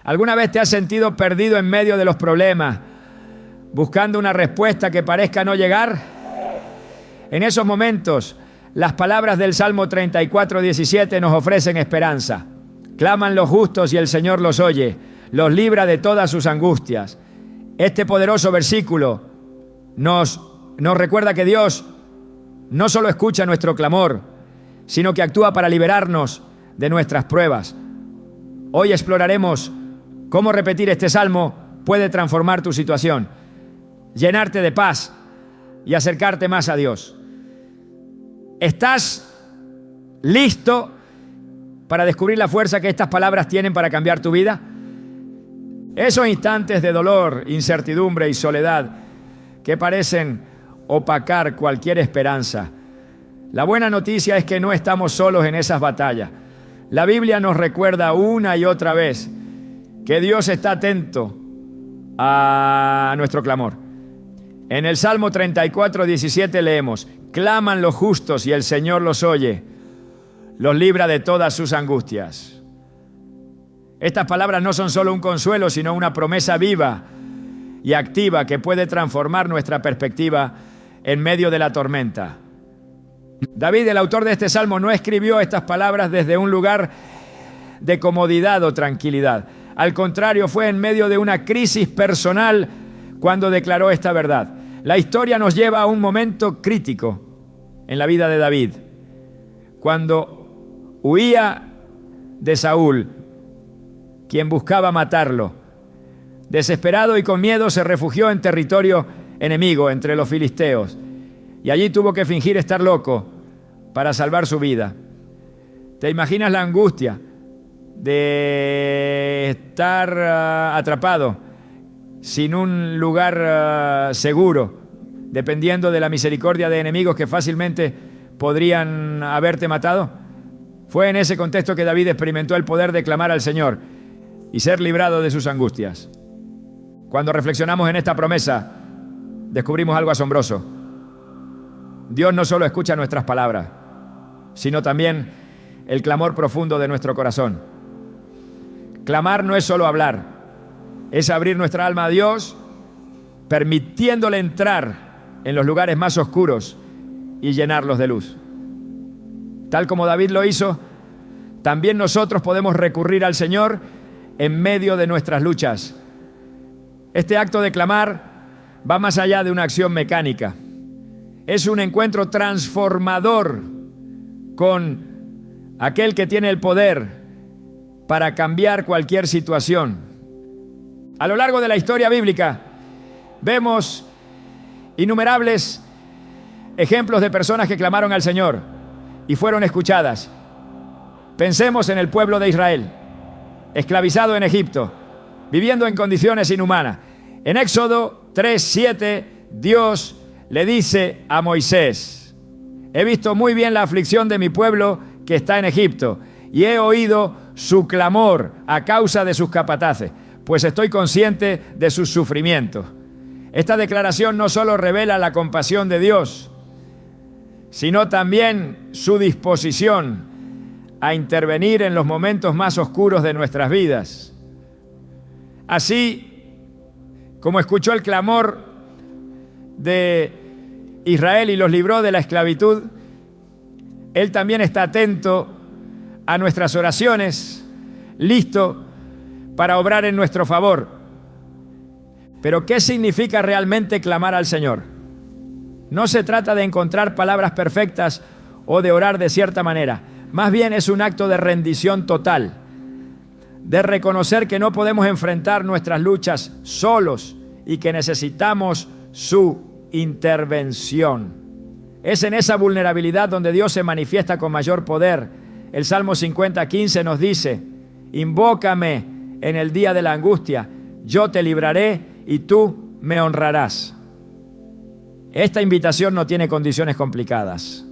¿Alguna vez te has sentido perdido en medio de los problemas, buscando una respuesta que parezca no llegar? En esos momentos, las palabras del Salmo 34:17 nos ofrecen esperanza. Claman los justos y el Señor los oye, los libra de todas sus angustias. Este poderoso versículo nos recuerda que Dios no solo escucha nuestro clamor, sino que actúa para liberarnos de nuestras pruebas. Hoy exploraremos cómo repetir este salmo puede transformar tu situación, llenarte de paz y acercarte más a Dios. ¿Estás listo para descubrir la fuerza que estas palabras tienen para cambiar tu vida? Esos instantes de dolor, incertidumbre y soledad que parecen opacar cualquier esperanza. La buena noticia es que no estamos solos en esas batallas. La Biblia nos recuerda una y otra vez que Dios está atento a nuestro clamor. En el Salmo 34:17 leemos: claman los justos y el Señor los oye, los libra de todas sus angustias. Estas palabras no son solo un consuelo, sino una promesa viva y activa que puede transformar nuestra perspectiva en medio de la tormenta. David, el autor de este salmo, no escribió estas palabras desde un lugar de comodidad o tranquilidad. Al contrario, fue en medio de una crisis personal cuando declaró esta verdad. La historia nos lleva a un momento crítico en la vida de David, cuando huía de Saúl, quien buscaba matarlo. Desesperado y con miedo se refugió en territorio enemigo, entre los filisteos, y allí tuvo que fingir estar loco para salvar su vida. ¿Te imaginas la angustia de estar atrapado sin un lugar seguro, dependiendo de la misericordia de enemigos que fácilmente podrían haberte matado? Fue en ese contexto que David experimentó el poder de clamar al Señor y ser librado de sus angustias. Cuando reflexionamos en esta promesa, descubrimos algo asombroso. Dios no solo escucha nuestras palabras, sino también el clamor profundo de nuestro corazón. Clamar no es solo hablar, es abrir nuestra alma a Dios, permitiéndole entrar en los lugares más oscuros y llenarlos de luz. Tal como David lo hizo, también nosotros podemos recurrir al Señor en medio de nuestras luchas. Este acto de clamar va más allá de una acción mecánica. Es un encuentro transformador con aquel que tiene el poder para cambiar cualquier situación. A lo largo de la historia bíblica vemos innumerables ejemplos de personas que clamaron al Señor y fueron escuchadas. Pensemos en el pueblo de Israel, esclavizado en Egipto, viviendo en condiciones inhumanas. En Éxodo 3:7, Dios le dice a Moisés: he visto muy bien la aflicción de mi pueblo que está en Egipto y he oído su clamor a causa de sus capataces, pues estoy consciente de sus sufrimientos. Esta declaración no solo revela la compasión de Dios, sino también su disposición a intervenir en los momentos más oscuros de nuestras vidas. Así como escuchó el clamor de Israel y los libró de la esclavitud, Él también está atento a nuestras oraciones, listo para obrar en nuestro favor. Pero ¿qué significa realmente clamar al Señor? No se trata de encontrar palabras perfectas o de orar de cierta manera. Más bien es un acto de rendición total, de reconocer que no podemos enfrentar nuestras luchas solos y que necesitamos su intervención. Es en esa vulnerabilidad donde Dios se manifiesta con mayor poder. El Salmo 50:15 nos dice: invócame en el día de la angustia, yo te libraré y tú me honrarás. Esta invitación no tiene condiciones complicadas.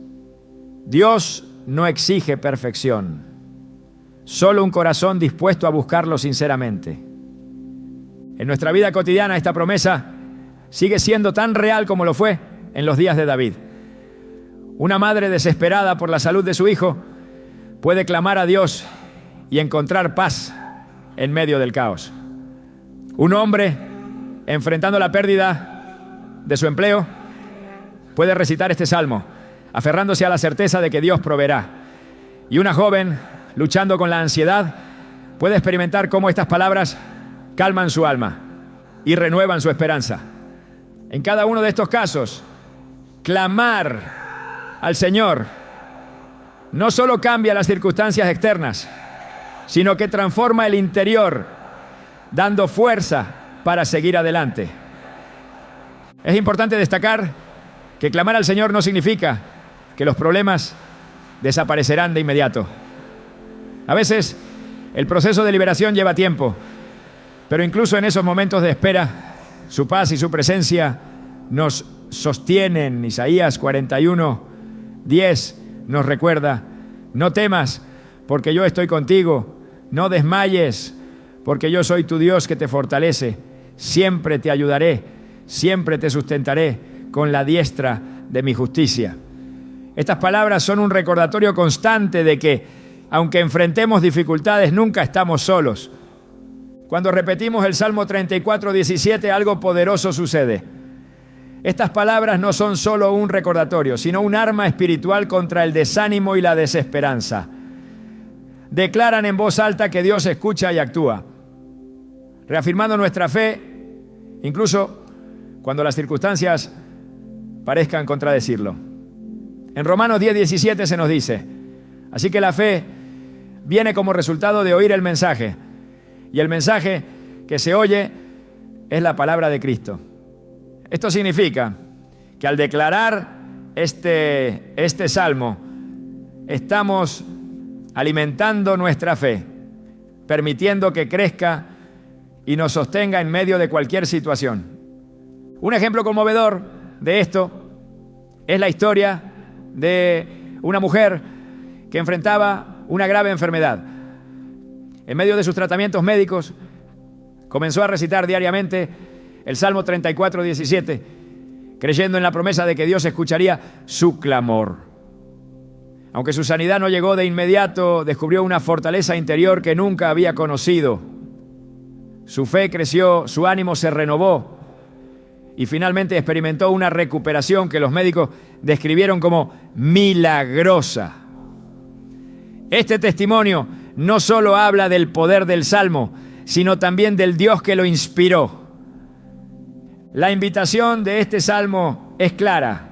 Dios no exige perfección, solo un corazón dispuesto a buscarlo sinceramente. En nuestra vida cotidiana esta promesa sigue siendo tan real como lo fue en los días de David. Una madre desesperada por la salud de su hijo puede clamar a Dios y encontrar paz en medio del caos. Un hombre enfrentando la pérdida de su empleo puede recitar este salmo, aferrándose a la certeza de que Dios proveerá. Y una joven luchando con la ansiedad puede experimentar cómo estas palabras calman su alma y renuevan su esperanza. En cada uno de estos casos, clamar al Señor no solo cambia las circunstancias externas, sino que transforma el interior, dando fuerza para seguir adelante. Es importante destacar que clamar al Señor no significa que los problemas desaparecerán de inmediato. A veces el proceso de liberación lleva tiempo, pero incluso en esos momentos de espera, su paz y su presencia nos sostienen. Isaías 41:10 nos recuerda: no temas, porque yo estoy contigo. No desmayes, porque yo soy tu Dios que te fortalece. Siempre te ayudaré, siempre te sustentaré con la diestra de mi justicia. Estas palabras son un recordatorio constante de que, aunque enfrentemos dificultades, nunca estamos solos. Cuando repetimos el Salmo 34:17, algo poderoso sucede. Estas palabras no son solo un recordatorio, sino un arma espiritual contra el desánimo y la desesperanza. Declaran en voz alta que Dios escucha y actúa, reafirmando nuestra fe, incluso cuando las circunstancias parezcan contradecirlo. En Romanos 10:17 se nos dice: así que la fe viene como resultado de oír el mensaje, y el mensaje que se oye es la palabra de Cristo. Esto significa que al declarar este salmo, estamos alimentando nuestra fe, permitiendo que crezca y nos sostenga en medio de cualquier situación. Un ejemplo conmovedor de esto es la historia de una mujer que enfrentaba una grave enfermedad. En medio de sus tratamientos médicos, comenzó a recitar diariamente el Salmo 34:17, creyendo en la promesa de que Dios escucharía su clamor. Aunque su sanidad no llegó de inmediato, descubrió una fortaleza interior que nunca había conocido. Su fe creció, su ánimo se renovó y finalmente experimentó una recuperación que los médicos describieron como milagrosa. Este testimonio no solo habla del poder del Salmo, sino también del Dios que lo inspiró. La invitación de este Salmo es clara.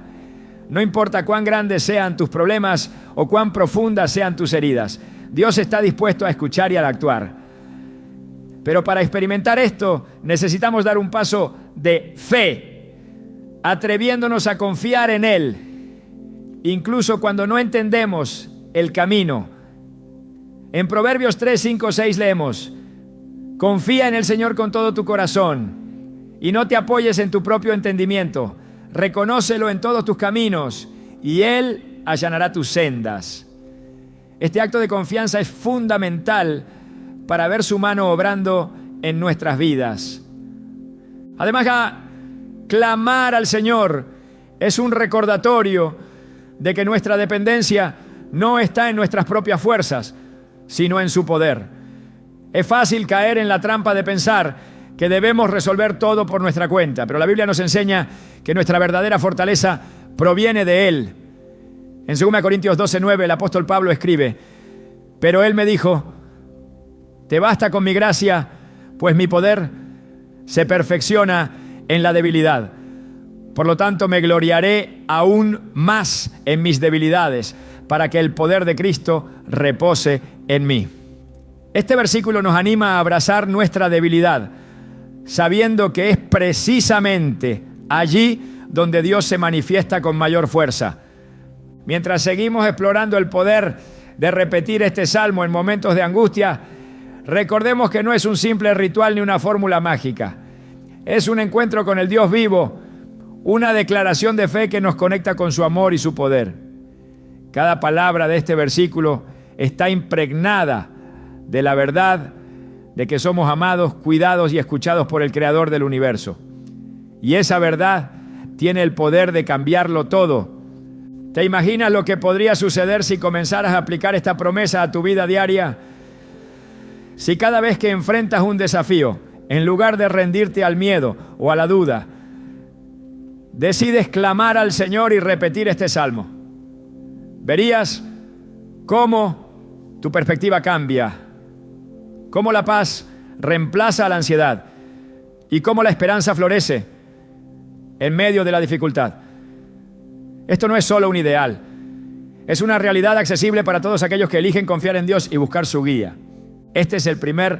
No importa cuán grandes sean tus problemas o cuán profundas sean tus heridas, Dios está dispuesto a escuchar y a actuar. Pero para experimentar esto, necesitamos dar un paso de fe, atreviéndonos a confiar en Él, incluso cuando no entendemos el camino. En Proverbios 3, 5, 6 leemos: confía en el Señor con todo tu corazón y no te apoyes en tu propio entendimiento. Reconócelo en todos tus caminos y Él allanará tus sendas. Este acto de confianza es fundamental para ver su mano obrando en nuestras vidas. Además, clamar al Señor es un recordatorio de que nuestra dependencia no está en nuestras propias fuerzas, sino en su poder. Es fácil caer en la trampa de pensar que debemos resolver todo por nuestra cuenta, pero la Biblia nos enseña que nuestra verdadera fortaleza proviene de Él. En 2 Corintios 12:9 el apóstol Pablo escribe: pero Él me dijo, te basta con mi gracia, pues mi poder se perfecciona en la debilidad. Por lo tanto, me gloriaré aún más en mis debilidades, para que el poder de Cristo repose en mí. Este versículo nos anima a abrazar nuestra debilidad, sabiendo que es precisamente allí donde Dios se manifiesta con mayor fuerza. Mientras seguimos explorando el poder de repetir este salmo en momentos de angustia, recordemos que no es un simple ritual ni una fórmula mágica. Es un encuentro con el Dios vivo, una declaración de fe que nos conecta con su amor y su poder. Cada palabra de este versículo está impregnada de la verdad de que somos amados, cuidados y escuchados por el Creador del universo. Y esa verdad tiene el poder de cambiarlo todo. ¿Te imaginas lo que podría suceder si comenzaras a aplicar esta promesa a tu vida diaria? Si cada vez que enfrentas un desafío, en lugar de rendirte al miedo o a la duda, decides clamar al Señor y repetir este salmo, verías cómo tu perspectiva cambia, cómo la paz reemplaza a la ansiedad y cómo la esperanza florece en medio de la dificultad. Esto no es solo un ideal, es una realidad accesible para todos aquellos que eligen confiar en Dios y buscar su guía. Este es el primer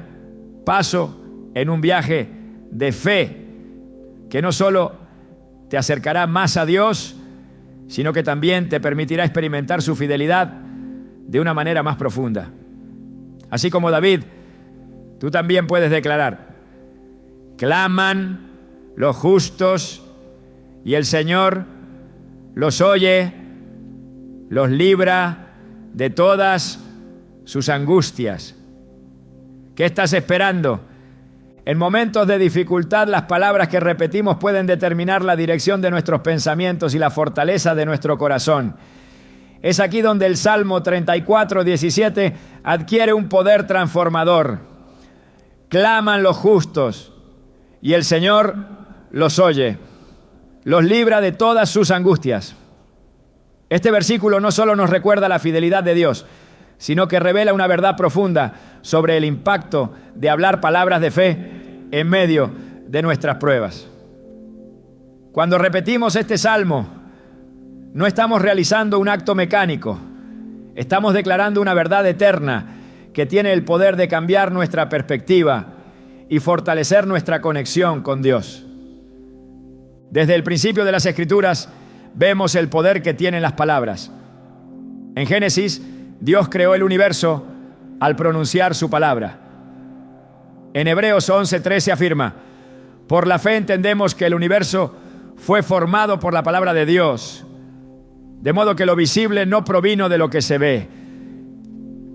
paso en un viaje de fe que no solo te acercará más a Dios, sino que también te permitirá experimentar su fidelidad de una manera más profunda. Así como David, tú también puedes declarar: claman los justos y el Señor los oye, los libra de todas sus angustias. ¿Qué estás esperando? En momentos de dificultad, las palabras que repetimos pueden determinar la dirección de nuestros pensamientos y la fortaleza de nuestro corazón. Es aquí donde el Salmo 34:17 adquiere un poder transformador. Claman los justos y el Señor los oye, los libra de todas sus angustias. Este versículo no solo nos recuerda la fidelidad de Dios, sino que revela una verdad profunda sobre el impacto de hablar palabras de fe en medio de nuestras pruebas. Cuando repetimos este salmo, no estamos realizando un acto mecánico, estamos declarando una verdad eterna que tiene el poder de cambiar nuestra perspectiva y fortalecer nuestra conexión con Dios. Desde el principio de las Escrituras vemos el poder que tienen las palabras. En Génesis, Dios creó el universo al pronunciar su palabra. En Hebreos 11:13 afirma: por la fe entendemos que el universo fue formado por la palabra de Dios, de modo que lo visible no provino de lo que se ve.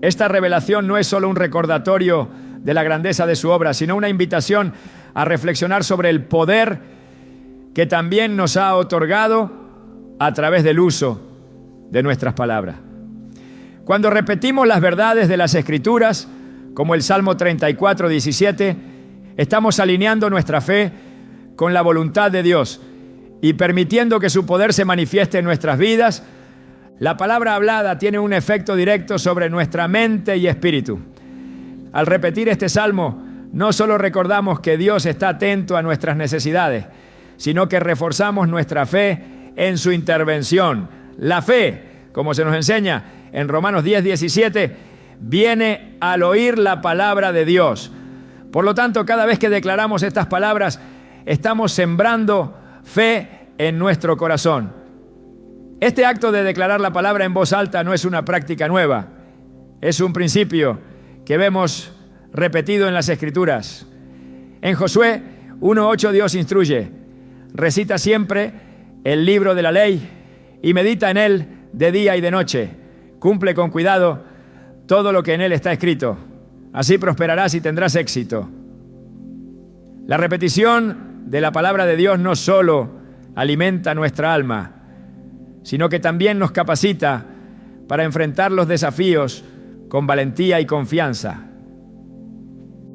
Esta revelación no es solo un recordatorio de la grandeza de su obra, sino una invitación a reflexionar sobre el poder que también nos ha otorgado a través del uso de nuestras palabras. Cuando repetimos las verdades de las Escrituras, como el Salmo 34:17, estamos alineando nuestra fe con la voluntad de Dios y permitiendo que su poder se manifieste en nuestras vidas. La palabra hablada tiene un efecto directo sobre nuestra mente y espíritu. Al repetir este salmo, no solo recordamos que Dios está atento a nuestras necesidades, sino que reforzamos nuestra fe en su intervención. La fe, como se nos enseña en Romanos 10:17, viene al oír la palabra de Dios. Por lo tanto, cada vez que declaramos estas palabras, estamos sembrando fe en nuestro corazón. Este acto de declarar la palabra en voz alta no es una práctica nueva, es un principio que vemos repetido en las Escrituras. En Josué 1:8 Dios instruye: recita siempre el libro de la ley y medita en él de día y de noche. Cumple con cuidado todo lo que en él está escrito. Así prosperarás y tendrás éxito. La repetición de la palabra de Dios no solo alimenta nuestra alma, sino que también nos capacita para enfrentar los desafíos con valentía y confianza.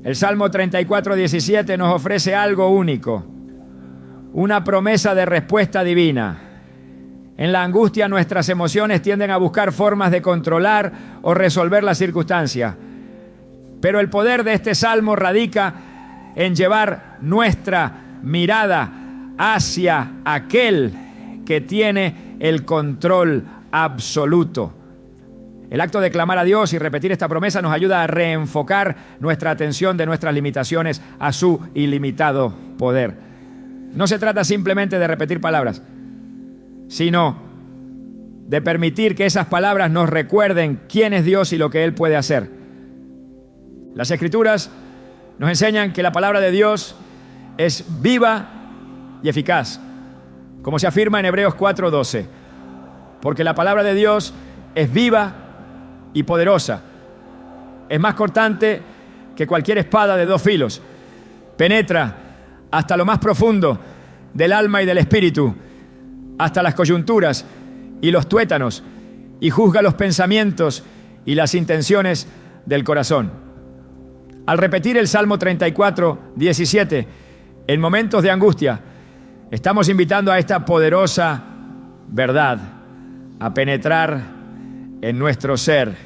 El Salmo 34:17 nos ofrece algo único, una promesa de respuesta divina. En la angustia, nuestras emociones tienden a buscar formas de controlar o resolver las circunstancias. Pero el poder de este salmo radica en llevar nuestra mirada hacia aquel que tiene el control absoluto. El acto de clamar a Dios y repetir esta promesa nos ayuda a reenfocar nuestra atención de nuestras limitaciones a su ilimitado poder. No se trata simplemente de repetir palabras, sino de permitir que esas palabras nos recuerden quién es Dios y lo que Él puede hacer. Las Escrituras nos enseñan que la palabra de Dios es viva y eficaz, como se afirma en Hebreos 4:12, porque la palabra de Dios es viva y poderosa, es más cortante que cualquier espada de dos filos, penetra hasta lo más profundo del alma y del espíritu, hasta las coyunturas y los tuétanos, y juzga los pensamientos y las intenciones del corazón. Al repetir el Salmo 34, 17, en momentos de angustia, estamos invitando a esta poderosa verdad a penetrar en nuestro ser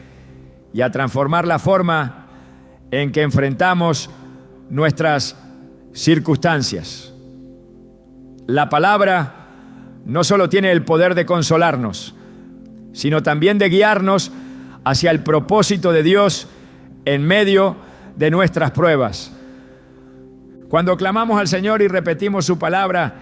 y a transformar la forma en que enfrentamos nuestras circunstancias. La palabra no solo tiene el poder de consolarnos, sino también de guiarnos hacia el propósito de Dios en medio de nuestras pruebas. Cuando clamamos al Señor y repetimos su palabra,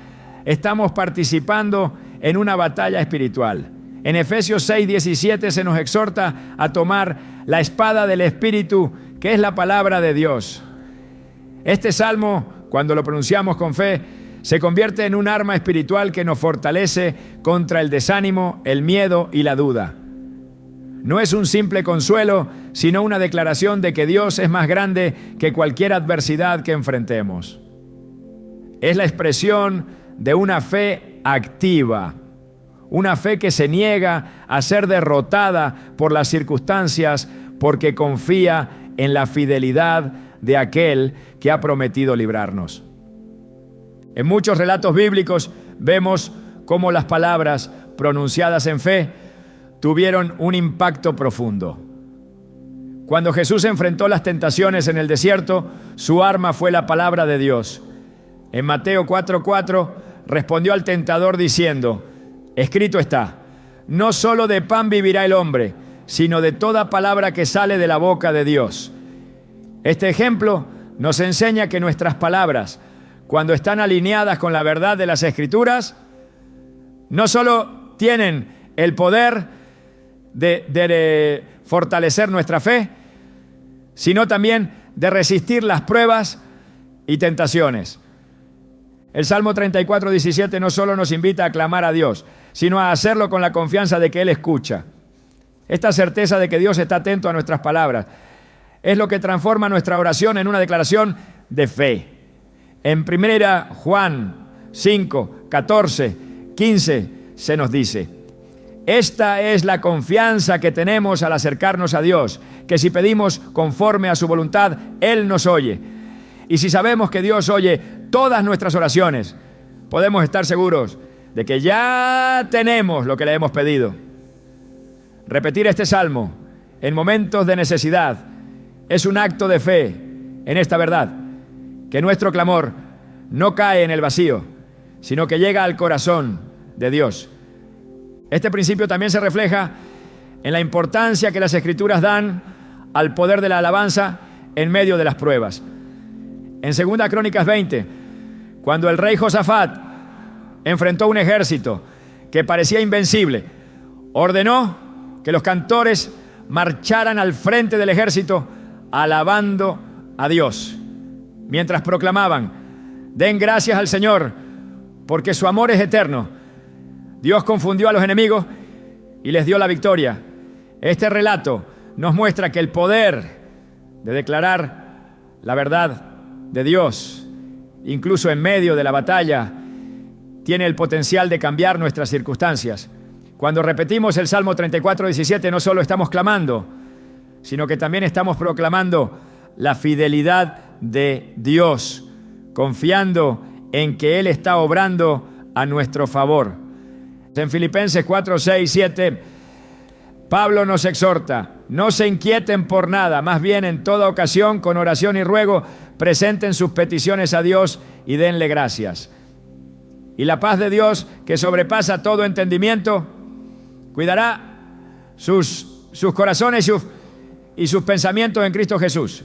estamos participando en una batalla espiritual. En Efesios 6:17 se nos exhorta a tomar la espada del Espíritu, que es la palabra de Dios. Este salmo, cuando lo pronunciamos con fe, se convierte en un arma espiritual que nos fortalece contra el desánimo, el miedo y la duda. No es un simple consuelo, sino una declaración de que Dios es más grande que cualquier adversidad que enfrentemos. Es la expresión de una fe activa, una fe que se niega a ser derrotada por las circunstancias porque confía en la fidelidad de aquel que ha prometido librarnos. En muchos relatos bíblicos vemos cómo las palabras pronunciadas en fe tuvieron un impacto profundo. Cuando Jesús enfrentó las tentaciones en el desierto, su arma fue la palabra de Dios. En Mateo 4:4 respondió al tentador diciendo: escrito está, no solo de pan vivirá el hombre, sino de toda palabra que sale de la boca de Dios. Este ejemplo nos enseña que nuestras palabras, cuando están alineadas con la verdad de las Escrituras, no solo tienen el poder de fortalecer nuestra fe, sino también de resistir las pruebas y tentaciones. El Salmo 34:17 no solo nos invita a clamar a Dios, sino a hacerlo con la confianza de que Él escucha. Esta certeza de que Dios está atento a nuestras palabras es lo que transforma nuestra oración en una declaración de fe. En 1 Juan 5, 14, 15 se nos dice: esta es la confianza que tenemos al acercarnos a Dios, que si pedimos conforme a su voluntad, Él nos oye. Y si sabemos que Dios oye todas nuestras oraciones, podemos estar seguros de que ya tenemos lo que le hemos pedido. Repetir este salmo en momentos de necesidad es un acto de fe en esta verdad, que nuestro clamor no cae en el vacío, sino que llega al corazón de Dios. Este principio también se refleja en la importancia que las Escrituras dan al poder de la alabanza en medio de las pruebas. En 2 Crónicas 20, cuando el rey Josafat enfrentó un ejército que parecía invencible, ordenó que los cantores marcharan al frente del ejército alabando a Dios, mientras proclamaban: den gracias al Señor, porque su amor es eterno. Dios confundió a los enemigos y les dio la victoria. Este relato nos muestra que el poder de declarar la verdad de Dios, incluso en medio de la batalla, tiene el potencial de cambiar nuestras circunstancias. Cuando repetimos el Salmo 34:17, no solo estamos clamando, sino que también estamos proclamando la fidelidad de Dios, confiando en que Él está obrando a nuestro favor. En Filipenses 4, 6, 7, Pablo nos exhorta: no se inquieten por nada, más bien en toda ocasión, con oración y ruego, presenten sus peticiones a Dios y denle gracias. Y la paz de Dios, que sobrepasa todo entendimiento, cuidará sus corazones y sus pensamientos en Cristo Jesús.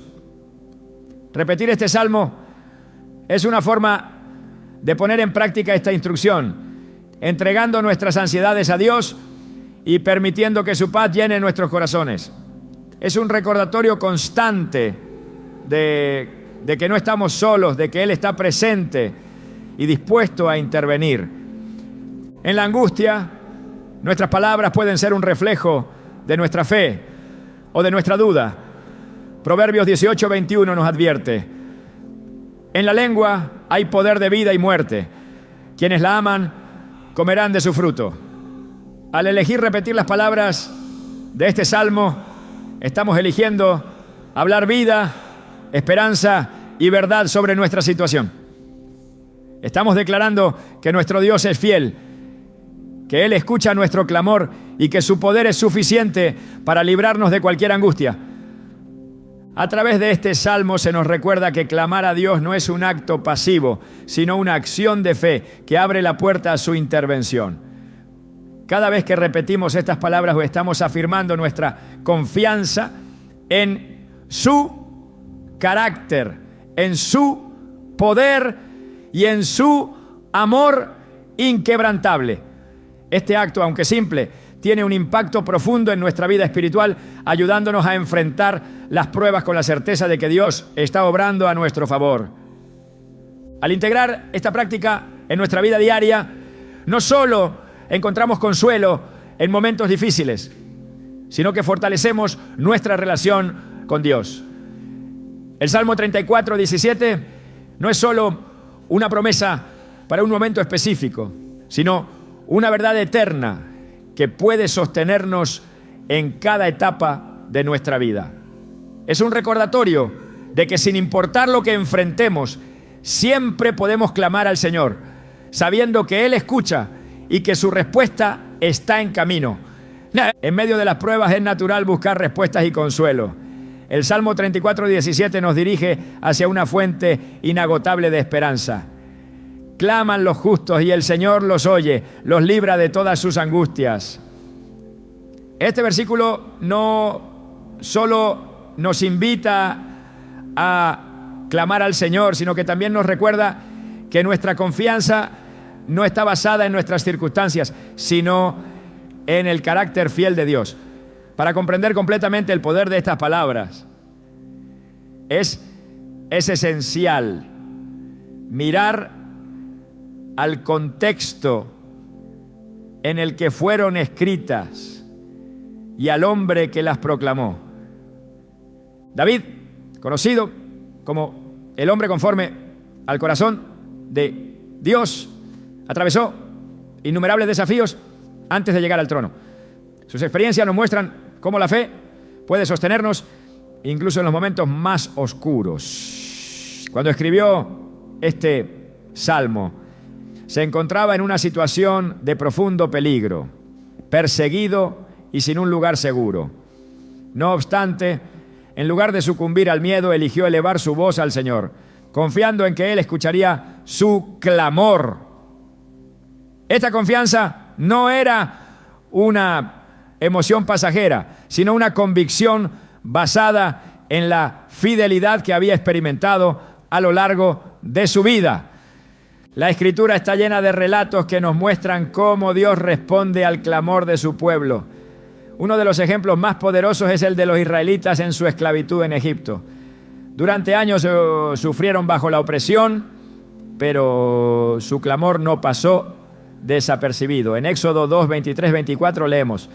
Repetir este salmo es una forma de poner en práctica esta instrucción, entregando nuestras ansiedades a Dios y permitiendo que su paz llene nuestros corazones. Es un recordatorio constante de que no estamos solos, de que Él está presente y dispuesto a intervenir. En la angustia, nuestras palabras pueden ser un reflejo de nuestra fe o de nuestra duda. Proverbios 18:21 nos advierte: en la lengua hay poder de vida y muerte. Quienes la aman comerán de su fruto. Al elegir repetir las palabras de este salmo, estamos eligiendo hablar vida esperanza y verdad sobre nuestra situación. Estamos declarando que nuestro Dios es fiel, que Él escucha nuestro clamor y que su poder es suficiente para librarnos de cualquier angustia. A través de este salmo se nos recuerda que clamar a Dios no es un acto pasivo, sino una acción de fe que abre la puerta a su intervención. Cada vez que repetimos estas palabras, estamos afirmando nuestra confianza en su carácter, en su poder y en su amor inquebrantable. Este acto, aunque simple, tiene un impacto profundo en nuestra vida espiritual, ayudándonos a enfrentar las pruebas con la certeza de que Dios está obrando a nuestro favor. Al integrar esta práctica en nuestra vida diaria, no solo encontramos consuelo en momentos difíciles, sino que fortalecemos nuestra relación con Dios. El Salmo 34, 17 no es solo una promesa para un momento específico, sino una verdad eterna que puede sostenernos en cada etapa de nuestra vida. Es un recordatorio de que sin importar lo que enfrentemos, siempre podemos clamar al Señor, sabiendo que Él escucha y que su respuesta está en camino. En medio de las pruebas es natural buscar respuestas y consuelo. El Salmo 34, 17 nos dirige hacia una fuente inagotable de esperanza. Claman los justos y el Señor los oye, los libra de todas sus angustias. Este versículo no solo nos invita a clamar al Señor, sino que también nos recuerda que nuestra confianza no está basada en nuestras circunstancias, sino en el carácter fiel de Dios. Para comprender completamente el poder de estas palabras, es esencial mirar al contexto en el que fueron escritas y al hombre que las proclamó. David, conocido como el hombre conforme al corazón de Dios, atravesó innumerables desafíos antes de llegar al trono. Sus experiencias nos muestran cómo la fe puede sostenernos incluso en los momentos más oscuros. Cuando escribió este salmo, se encontraba en una situación de profundo peligro, perseguido y sin un lugar seguro. No obstante, en lugar de sucumbir al miedo, eligió elevar su voz al Señor, confiando en que Él escucharía su clamor. Esta confianza no era una emoción pasajera, sino una convicción basada en la fidelidad que había experimentado a lo largo de su vida. La Escritura está llena de relatos que nos muestran cómo Dios responde al clamor de su pueblo. Uno de los ejemplos más poderosos es el de los israelitas en su esclavitud en Egipto. Durante años sufrieron bajo la opresión, pero su clamor no pasó desapercibido. En Éxodo 2, 23, 24 leemos: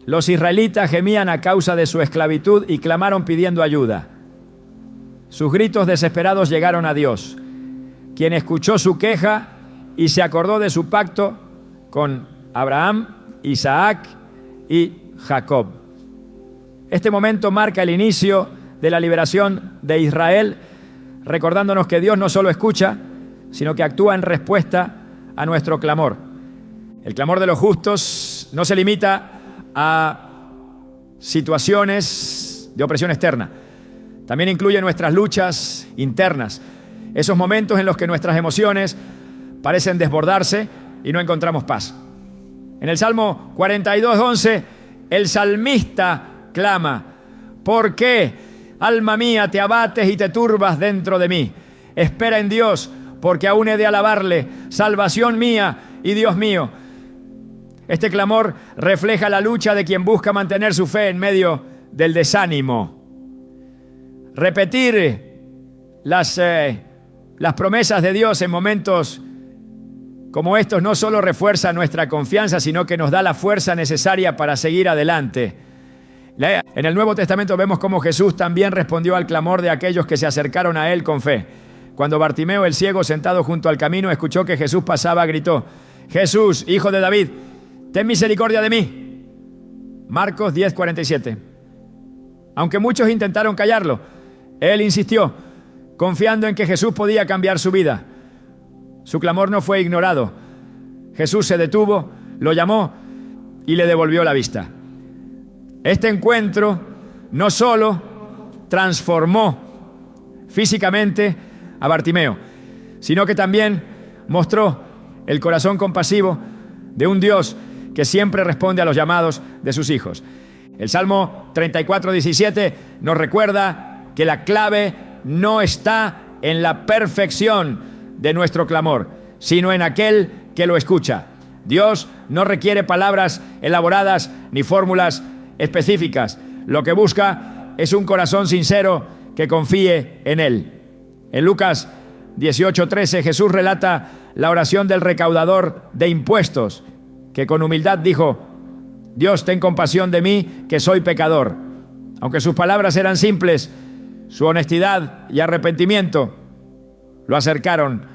los israelitas gemían a causa de su esclavitud y clamaron pidiendo ayuda. Sus gritos desesperados llegaron a Dios, quien escuchó su queja y se acordó de su pacto con Abraham, Isaac y Jacob. Este momento marca el inicio de la liberación de Israel, recordándonos que Dios no solo escucha, sino que actúa en respuesta a nuestro clamor. El clamor de los justos no se limita a situaciones de opresión externa. También incluye nuestras luchas internas, esos momentos en los que nuestras emociones parecen desbordarse y no encontramos paz. En el Salmo 42, 11, el salmista clama: ¿por qué, alma mía, te abates y te turbas dentro de mí? Espera en Dios, porque aún he de alabarle, salvación mía y Dios mío. Este clamor refleja la lucha de quien busca mantener su fe en medio del desánimo. Repetir las promesas de Dios en momentos como estos no solo refuerza nuestra confianza, sino que nos da la fuerza necesaria para seguir adelante. En el Nuevo Testamento vemos cómo Jesús también respondió al clamor de aquellos que se acercaron a Él con fe. Cuando Bartimeo, el ciego, sentado junto al camino, escuchó que Jesús pasaba, gritó: Jesús, hijo de David, ten misericordia de mí. Marcos 10, 47. Aunque muchos intentaron callarlo, Él insistió, confiando en que Jesús podía cambiar su vida. Su clamor no fue ignorado. Jesús se detuvo, lo llamó y le devolvió la vista. Este encuentro no solo transformó físicamente a Bartimeo, sino que también mostró el corazón compasivo de un Dios que siempre responde a los llamados de sus hijos. El Salmo 34:17 nos recuerda que la clave no está en la perfección de nuestro clamor, sino en aquel que lo escucha. Dios no requiere palabras elaboradas ni fórmulas específicas. Lo que busca es un corazón sincero que confíe en Él. En Lucas 18:13 Jesús relata la oración del recaudador de impuestos, que con humildad dijo: Dios, ten compasión de mí, que soy pecador. Aunque sus palabras eran simples, su honestidad y arrepentimiento lo acercaron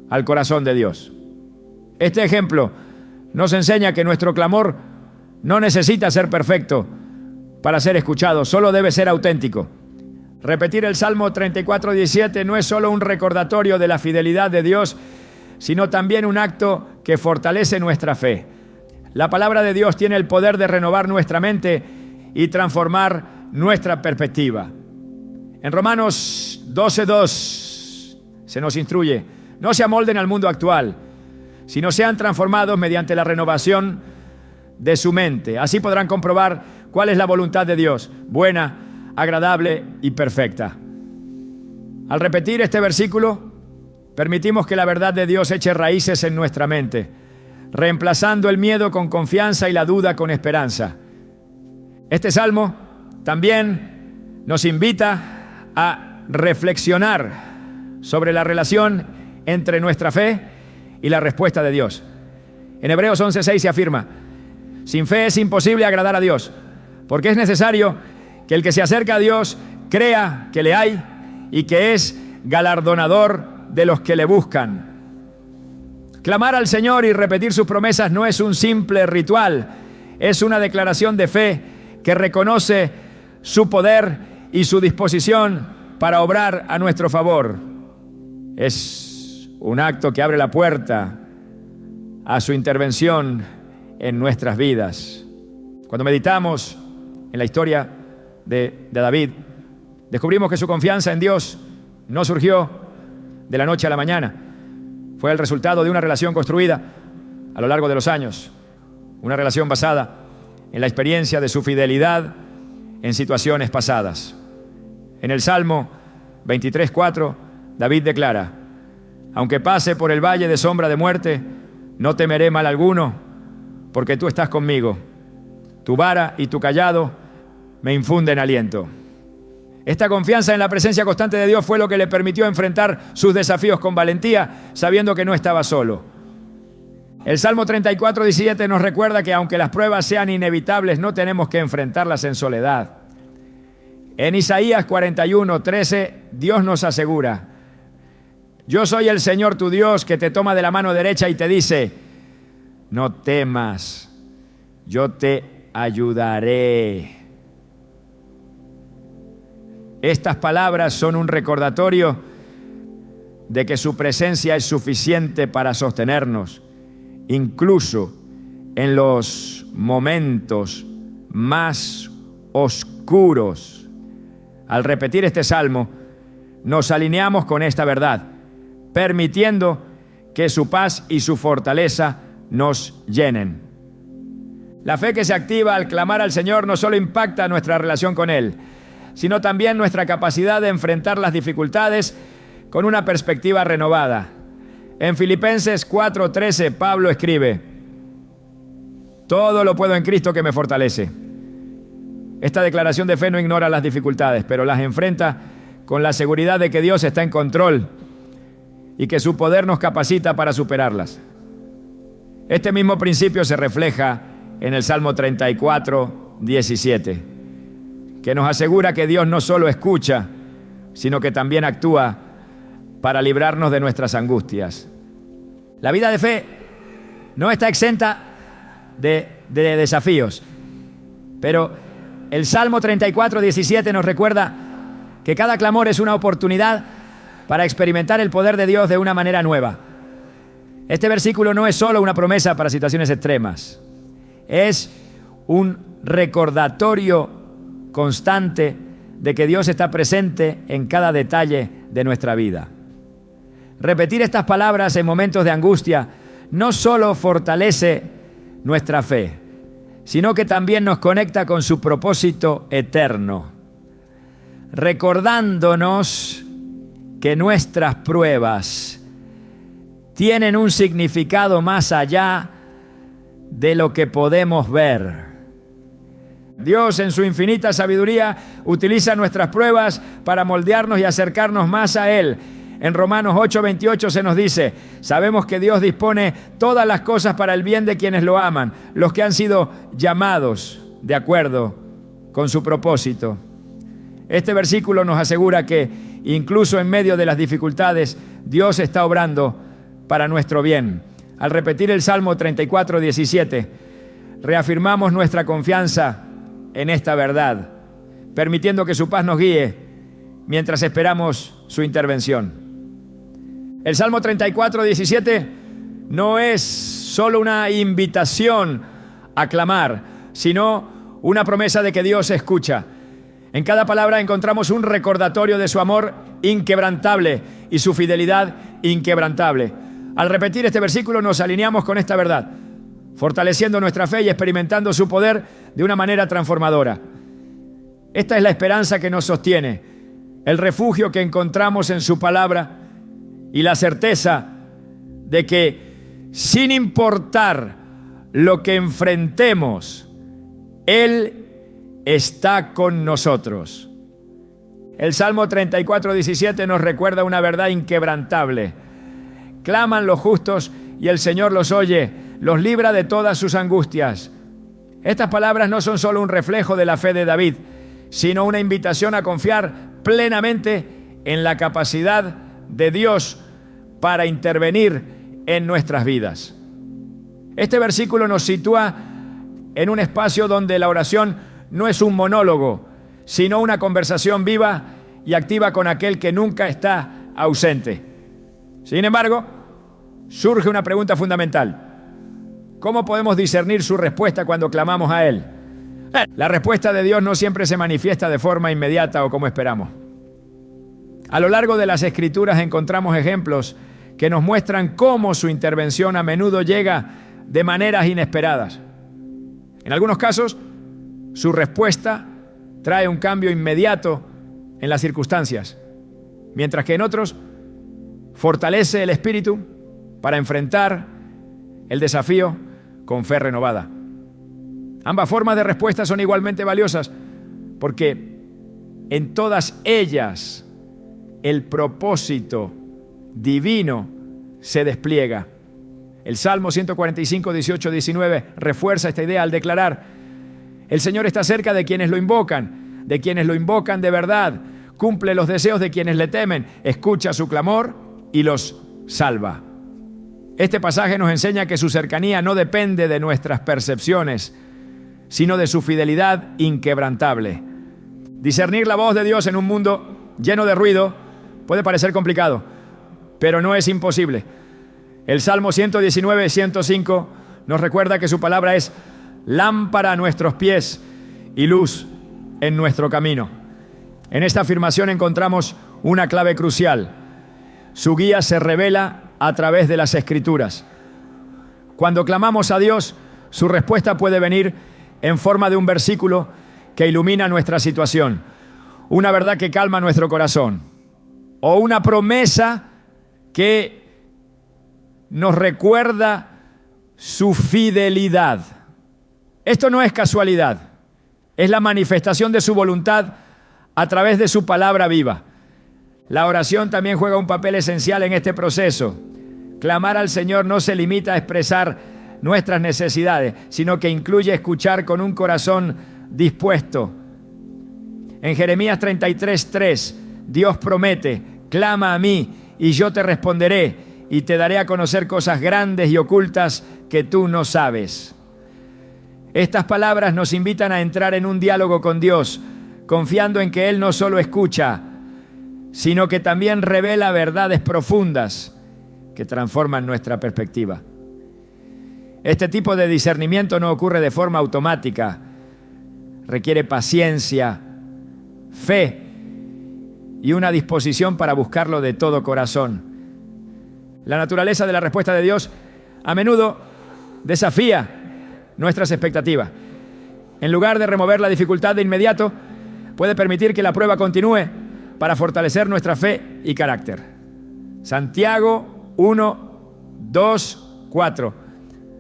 al corazón de Dios. Este ejemplo nos enseña que nuestro clamor no necesita ser perfecto para ser escuchado, solo debe ser auténtico. Repetir el Salmo 34:17 no es solo un recordatorio de la fidelidad de Dios, sino también un acto que fortalece nuestra fe. La palabra de Dios tiene el poder de renovar nuestra mente y transformar nuestra perspectiva. En Romanos 12:2 se nos instruye: no se amolden al mundo actual, sino sean transformados mediante la renovación de su mente. Así podrán comprobar cuál es la voluntad de Dios, buena, agradable y perfecta. Al repetir este versículo, permitimos que la verdad de Dios eche raíces en nuestra mente, reemplazando el miedo con confianza y la duda con esperanza. Este salmo también nos invita a reflexionar sobre la relación entre nuestra fe y la respuesta de Dios. En Hebreos 11:6 se afirma: sin fe es imposible agradar a Dios, porque es necesario que el que se acerca a Dios crea que le hay y que es galardonador de los que le buscan. Clamar al Señor y repetir sus promesas no es un simple ritual, es una declaración de fe que reconoce su poder y su disposición para obrar a nuestro favor. Es un acto que abre la puerta a su intervención en nuestras vidas. Cuando meditamos en la historia de David, descubrimos que su confianza en Dios no surgió de la noche a la mañana. Fue el resultado de una relación construida a lo largo de los años, una relación basada en la experiencia de su fidelidad en situaciones pasadas. En el Salmo 23:4, David declara: aunque pase por el valle de sombra de muerte, no temeré mal alguno, porque tú estás conmigo. Tu vara y tu cayado me infunden aliento. Esta confianza en la presencia constante de Dios fue lo que le permitió enfrentar sus desafíos con valentía, sabiendo que no estaba solo. El Salmo 34:17 nos recuerda que aunque las pruebas sean inevitables, no tenemos que enfrentarlas en soledad. En Isaías 41:13, Dios nos asegura: yo soy el Señor tu Dios, que te toma de la mano derecha y te dice: no temas, yo te ayudaré. Estas palabras son un recordatorio de que su presencia es suficiente para sostenernos, incluso en los momentos más oscuros. Al repetir este salmo, nos alineamos con esta verdad, permitiendo que su paz y su fortaleza nos llenen. La fe que se activa al clamar al Señor no solo impacta nuestra relación con Él, sino también nuestra capacidad de enfrentar las dificultades con una perspectiva renovada. En Filipenses 4:13, Pablo escribe: todo lo puedo en Cristo que me fortalece. Esta declaración de fe no ignora las dificultades, pero las enfrenta con la seguridad de que Dios está en control y que su poder nos capacita para superarlas. Este mismo principio se refleja en el Salmo 34:17, que nos asegura que Dios no solo escucha, sino que también actúa para librarnos de nuestras angustias. La vida de fe no está exenta de desafíos, pero el Salmo 34:17 nos recuerda que cada clamor es una oportunidad para experimentar el poder de Dios de una manera nueva. Este versículo no es solo una promesa para situaciones extremas, es un recordatorio constante de que Dios está presente en cada detalle de nuestra vida. Repetir estas palabras en momentos de angustia no solo fortalece nuestra fe, sino que también nos conecta con su propósito eterno, recordándonos que nuestras pruebas tienen un significado más allá de lo que podemos ver. Dios, en su infinita sabiduría, utiliza nuestras pruebas para moldearnos y acercarnos más a Él. En Romanos 8:28 se nos dice: sabemos que Dios dispone todas las cosas para el bien de quienes lo aman, los que han sido llamados de acuerdo con su propósito. Este versículo nos asegura que incluso en medio de las dificultades, Dios está obrando para nuestro bien. Al repetir el Salmo 34:17, reafirmamos nuestra confianza en esta verdad, permitiendo que su paz nos guíe mientras esperamos su intervención. El Salmo 34:17 no es solo una invitación a clamar, sino una promesa de que Dios escucha. En cada palabra encontramos un recordatorio de su amor inquebrantable y su fidelidad inquebrantable. Al repetir este versículo nos alineamos con esta verdad, fortaleciendo nuestra fe y experimentando su poder de una manera transformadora. Esta es la esperanza que nos sostiene, el refugio que encontramos en su palabra y la certeza de que, sin importar lo que enfrentemos, Él está con nosotros. El Salmo 34:17 nos recuerda una verdad inquebrantable. Claman los justos y el Señor los oye, los libra de todas sus angustias. Estas palabras no son solo un reflejo de la fe de David, sino una invitación a confiar plenamente en la capacidad de Dios para intervenir en nuestras vidas. Este versículo nos sitúa en un espacio donde la oración no es un monólogo, sino una conversación viva y activa con aquel que nunca está ausente. Sin embargo, surge una pregunta fundamental. ¿Cómo podemos discernir su respuesta cuando clamamos a Él? La respuesta de Dios no siempre se manifiesta de forma inmediata o como esperamos. A lo largo de las Escrituras encontramos ejemplos que nos muestran cómo su intervención a menudo llega de maneras inesperadas. En algunos casos, su respuesta trae un cambio inmediato en las circunstancias, mientras que en otros fortalece el espíritu para enfrentar el desafío con fe renovada. Ambas formas de respuesta son igualmente valiosas porque en todas ellas el propósito divino se despliega. El Salmo 145, 18, 19 refuerza esta idea al declarar: el Señor está cerca de quienes lo invocan de verdad, cumple los deseos de quienes le temen, escucha su clamor y los salva. Este pasaje nos enseña que su cercanía no depende de nuestras percepciones, sino de su fidelidad inquebrantable. Discernir la voz de Dios en un mundo lleno de ruido puede parecer complicado, pero no es imposible. El Salmo 119, 105 nos recuerda que su palabra es lámpara a nuestros pies y luz en nuestro camino. En esta afirmación encontramos una clave crucial. Su guía se revela a través de las Escrituras. Cuando clamamos a Dios, su respuesta puede venir en forma de un versículo que ilumina nuestra situación, una verdad que calma nuestro corazón, o una promesa que nos recuerda su fidelidad. Esto no es casualidad, es la manifestación de su voluntad a través de su palabra viva. La oración también juega un papel esencial en este proceso. Clamar al Señor no se limita a expresar nuestras necesidades, sino que incluye escuchar con un corazón dispuesto. En Jeremías 33:3, Dios promete: clama a mí y yo te responderé y te daré a conocer cosas grandes y ocultas que tú no sabes. Estas palabras nos invitan a entrar en un diálogo con Dios, confiando en que Él no solo escucha, sino que también revela verdades profundas que transforman nuestra perspectiva. Este tipo de discernimiento no ocurre de forma automática, requiere paciencia, fe y una disposición para buscarlo de todo corazón. La naturaleza de la respuesta de Dios a menudo desafía nuestras expectativas. En lugar de remover la dificultad de inmediato, puede permitir que la prueba continúe para fortalecer nuestra fe y carácter. Santiago 1, 2, 4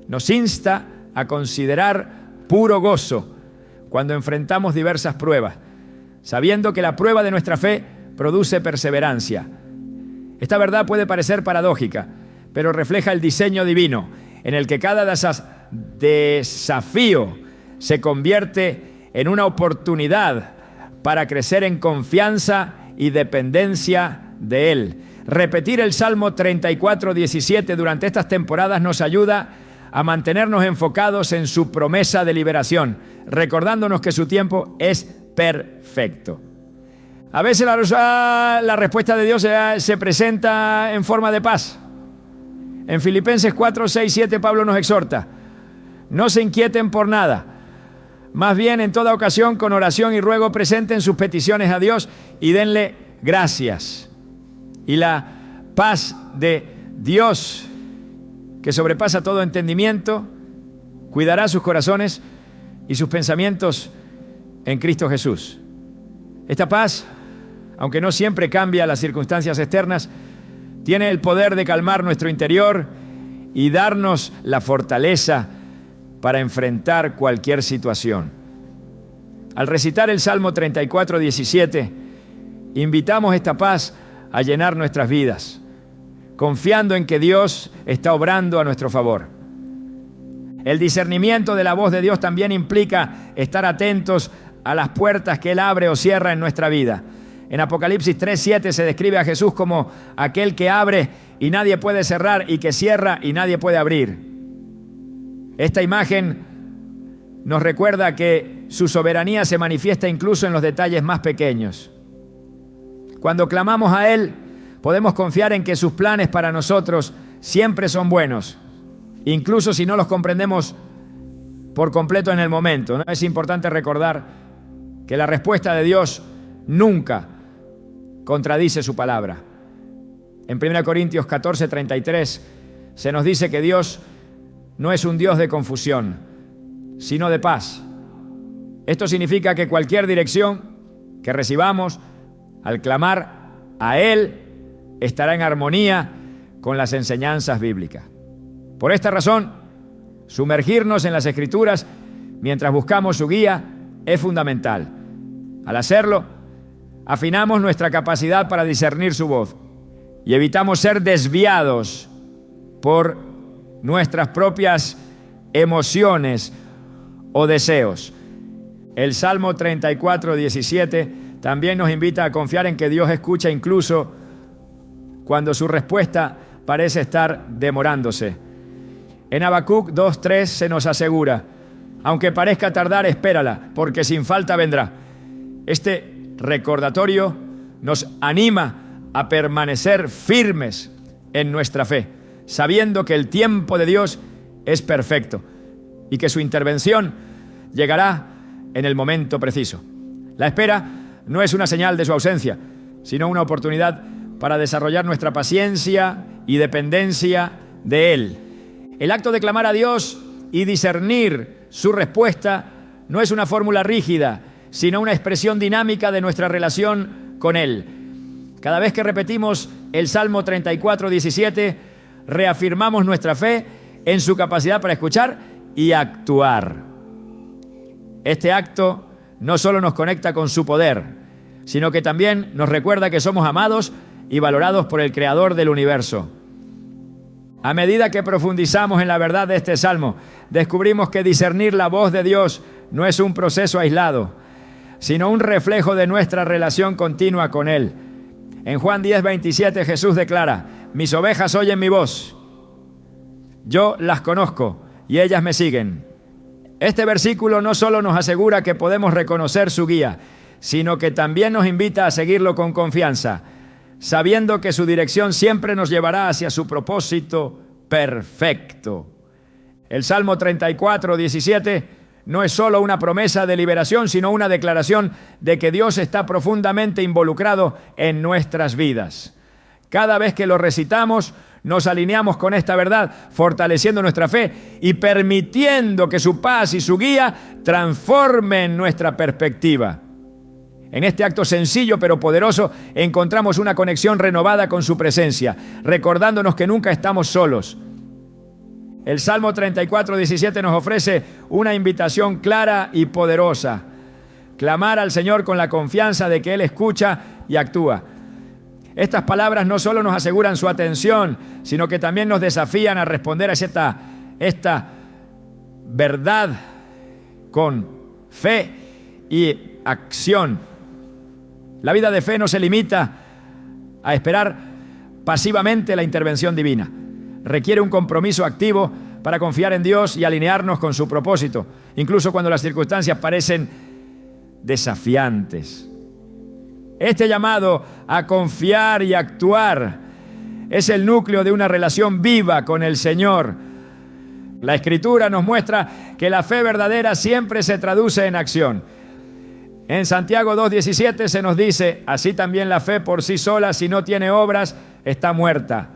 nos insta a considerar puro gozo cuando enfrentamos diversas pruebas, sabiendo que la prueba de nuestra fe produce perseverancia. Esta verdad puede parecer paradójica, pero refleja el diseño divino, en el que cada desafío se convierte en una oportunidad para crecer en confianza y dependencia de Él. Repetir el Salmo 34, 17 durante estas temporadas nos ayuda a mantenernos enfocados en su promesa de liberación, recordándonos que su tiempo es perfecto. A veces la respuesta de Dios se presenta en forma de paz. En Filipenses 4, 6, 7 Pablo nos exhorta: no se inquieten por nada, más bien en toda ocasión con oración y ruego presenten sus peticiones a Dios y denle gracias. Y la paz de Dios, que sobrepasa todo entendimiento, cuidará sus corazones y sus pensamientos en Cristo Jesús. Esta paz, aunque no siempre cambia las circunstancias externas, tiene el poder de calmar nuestro interior y darnos la fortaleza para enfrentar cualquier situación. Al recitar el Salmo 34, 17, invitamos esta paz a llenar nuestras vidas, confiando en que Dios está obrando a nuestro favor. El discernimiento de la voz de Dios también implica estar atentos a las puertas que Él abre o cierra en nuestra vida. En Apocalipsis 3:7 se describe a Jesús como aquel que abre y nadie puede cerrar, y que cierra y nadie puede abrir. Esta imagen nos recuerda que su soberanía se manifiesta incluso en los detalles más pequeños. Cuando clamamos a Él, podemos confiar en que sus planes para nosotros siempre son buenos, incluso si no los comprendemos por completo en el momento, ¿no? Es importante recordar que la respuesta de Dios nunca contradice su palabra. En 1 Corintios 14, 33 se nos dice que Dios no es un Dios de confusión, sino de paz. Esto significa que cualquier dirección que recibamos al clamar a Él estará en armonía con las enseñanzas bíblicas. Por esta razón, sumergirnos en las Escrituras mientras buscamos su guía es fundamental. Al hacerlo, afinamos nuestra capacidad para discernir su voz y evitamos ser desviados por nuestras propias emociones o deseos. El Salmo 34, 17 también nos invita a confiar en que Dios escucha incluso cuando su respuesta parece estar demorándose. En Habacuc 2:3 se nos asegura: aunque parezca tardar, espérala, porque sin falta vendrá. Este recordatorio nos anima a permanecer firmes en nuestra fe, sabiendo que el tiempo de Dios es perfecto y que su intervención llegará en el momento preciso. La espera no es una señal de su ausencia, sino una oportunidad para desarrollar nuestra paciencia y dependencia de Él. El acto de clamar a Dios y discernir su respuesta no es una fórmula rígida, sino una expresión dinámica de nuestra relación con Él. Cada vez que repetimos el Salmo 34, 17, reafirmamos nuestra fe en su capacidad para escuchar y actuar. Este acto no solo nos conecta con su poder, sino que también nos recuerda que somos amados y valorados por el Creador del universo. A medida que profundizamos en la verdad de este salmo, descubrimos que discernir la voz de Dios no es un proceso aislado, sino un reflejo de nuestra relación continua con Él. En Juan 10:27 Jesús declara: mis ovejas oyen mi voz, yo las conozco y ellas me siguen. Este versículo no solo nos asegura que podemos reconocer su guía, sino que también nos invita a seguirlo con confianza, sabiendo que su dirección siempre nos llevará hacia su propósito perfecto. El Salmo 34, 17 no es solo una promesa de liberación, sino una declaración de que Dios está profundamente involucrado en nuestras vidas. Cada vez que lo recitamos, nos alineamos con esta verdad, fortaleciendo nuestra fe y permitiendo que su paz y su guía transformen nuestra perspectiva. En este acto sencillo pero poderoso encontramos una conexión renovada con su presencia, recordándonos que nunca estamos solos. El Salmo 34, 17 nos ofrece una invitación clara y poderosa: clamar al Señor con la confianza de que Él escucha y actúa. Estas palabras no solo nos aseguran su atención, sino que también nos desafían a responder a esta verdad con fe y acción. La vida de fe no se limita a esperar pasivamente la intervención divina. Requiere un compromiso activo para confiar en Dios y alinearnos con su propósito, incluso cuando las circunstancias parecen desafiantes. Este llamado a confiar y actuar es el núcleo de una relación viva con el Señor. La Escritura nos muestra que la fe verdadera siempre se traduce en acción. En Santiago 2:17 se nos dice: así también la fe por sí sola, si no tiene obras, está muerta.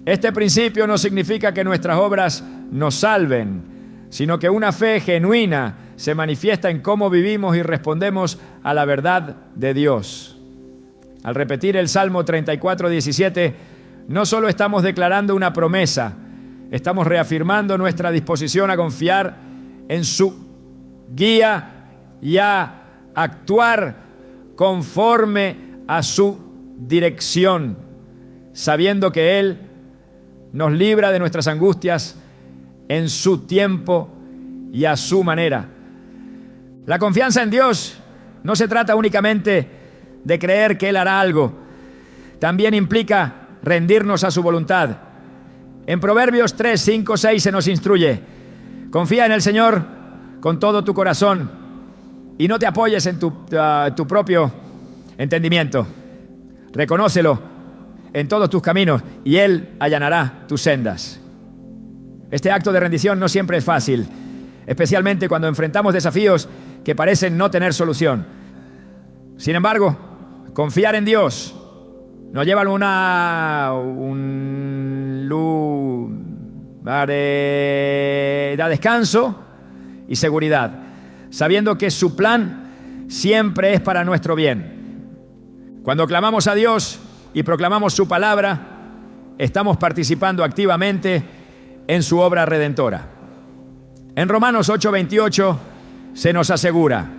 Este principio no significa que nuestras obras nos salven, sino que una fe genuina se manifiesta en cómo vivimos y respondemos a la verdad de Dios. Al repetir el Salmo 34:17, no solo estamos declarando una promesa, estamos reafirmando nuestra disposición a confiar en su guía y a actuar conforme a su dirección, sabiendo que Él nos libra de nuestras angustias en su tiempo y a su manera. La confianza en Dios no se trata únicamente de creer que Él hará algo, también implica rendirnos a su voluntad. En Proverbios 3, 5, 6 se nos instruye: confía en el Señor con todo tu corazón y no te apoyes en tu propio entendimiento. Reconócelo en todos tus caminos y Él allanará tus sendas. Este acto de rendición no siempre es fácil, especialmente cuando enfrentamos desafíos que parecen no tener solución. Sin embargo, confiar en Dios nos lleva a un lugar de descanso y seguridad, sabiendo que su plan siempre es para nuestro bien. Cuando clamamos a Dios y proclamamos su palabra, estamos participando activamente en su obra redentora. En Romanos 8:28 se nos asegura: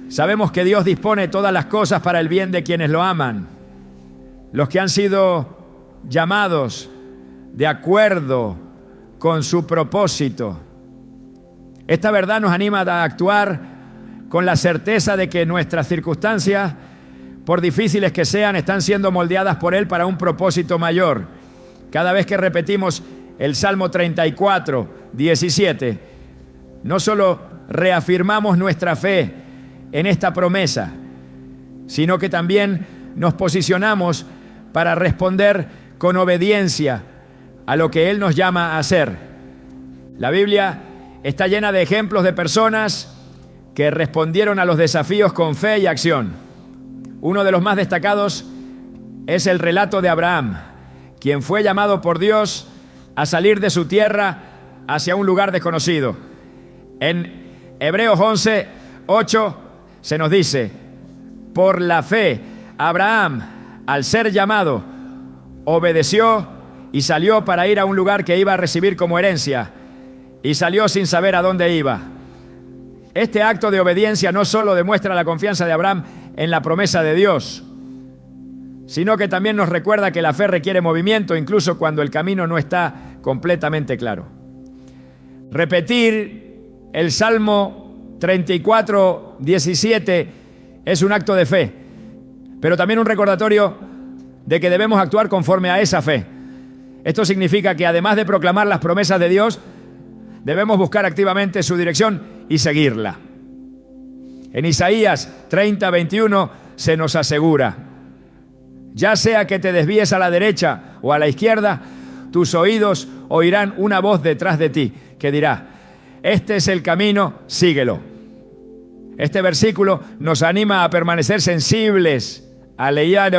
sabemos que Dios dispone todas las cosas para el bien de quienes lo aman, los que han sido llamados de acuerdo con su propósito. Esta verdad nos anima a actuar con la certeza de que nuestras circunstancias, por difíciles que sean, están siendo moldeadas por Él para un propósito mayor. Cada vez que repetimos el Salmo 34, 17, no solo reafirmamos nuestra fe en esta promesa, sino que también nos posicionamos para responder con obediencia a lo que Él nos llama a hacer. La Biblia está llena de ejemplos de personas que respondieron a los desafíos con fe y acción. Uno de los más destacados es el relato de Abraham, quien fue llamado por Dios a salir de su tierra hacia un lugar desconocido. En Hebreos 11, 8 se nos dice: por la fe, Abraham, al ser llamado, obedeció y salió para ir a un lugar que iba a recibir como herencia, y salió sin saber a dónde iba. Este acto de obediencia no solo demuestra la confianza de Abraham en la promesa de Dios, sino que también nos recuerda que la fe requiere movimiento, incluso cuando el camino no está completamente claro. Repetir el Salmo 34, 17 es un acto de fe, pero también un recordatorio de que debemos actuar conforme a esa fe. Esto significa que además de proclamar las promesas de Dios, debemos buscar activamente su dirección y seguirla. En Isaías 30, 21 se nos asegura: Ya sea que te desvíes a la derecha o a la izquierda, tus oídos oirán una voz detrás de ti que dirá: este es el camino, síguelo. Este versículo nos anima a permanecer sensibles a la guía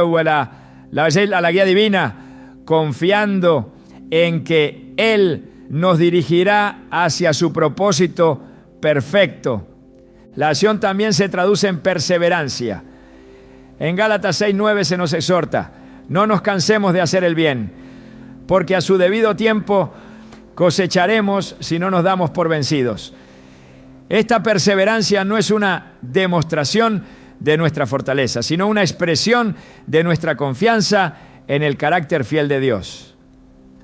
divina, confiando en que Él nos dirigirá hacia su propósito perfecto. La acción también se traduce en perseverancia. En Gálatas 6:9 se nos exhorta: no nos cansemos de hacer el bien, porque a su debido tiempo cosecharemos si no nos damos por vencidos. Esta perseverancia no es una demostración de nuestra fortaleza, sino una expresión de nuestra confianza en el carácter fiel de Dios.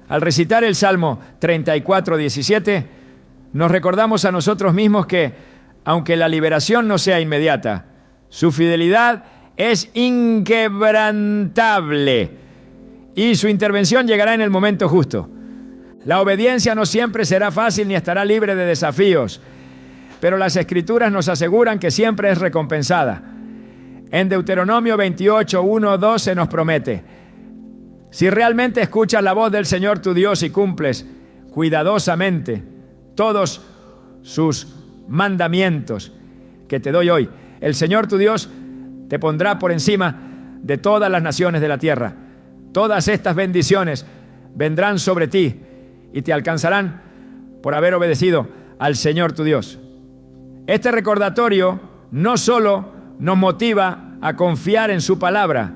Al recitar el Salmo 34:17, nos recordamos a nosotros mismos que, aunque la liberación no sea inmediata, su fidelidad es inquebrantable y su intervención llegará en el momento justo. La obediencia no siempre será fácil ni estará libre de desafíos, pero las Escrituras nos aseguran que siempre es recompensada. En Deuteronomio 28:1-2 se nos promete: si realmente escuchas la voz del Señor tu Dios y cumples cuidadosamente todos sus mandamientos que te doy hoy, el Señor tu Dios te pondrá por encima de todas las naciones de la tierra. Todas estas bendiciones vendrán sobre ti y te alcanzarán por haber obedecido al Señor tu Dios. Este recordatorio no solo nos motiva a confiar en su palabra,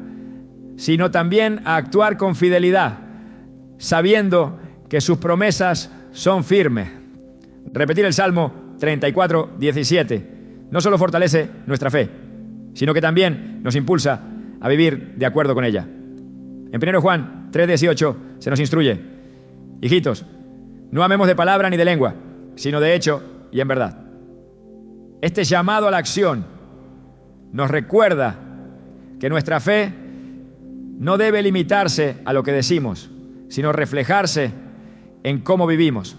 sino también a actuar con fidelidad, sabiendo que sus promesas son firmes. Repetir el Salmo 34:17 no solo fortalece nuestra fe, sino que también nos impulsa a vivir de acuerdo con ella. En 1 Juan 3:18 se nos instruye: hijitos, no amemos de palabra ni de lengua, sino de hecho y en verdad. Este llamado a la acción nos recuerda que nuestra fe no debe limitarse a lo que decimos, sino reflejarse en cómo vivimos.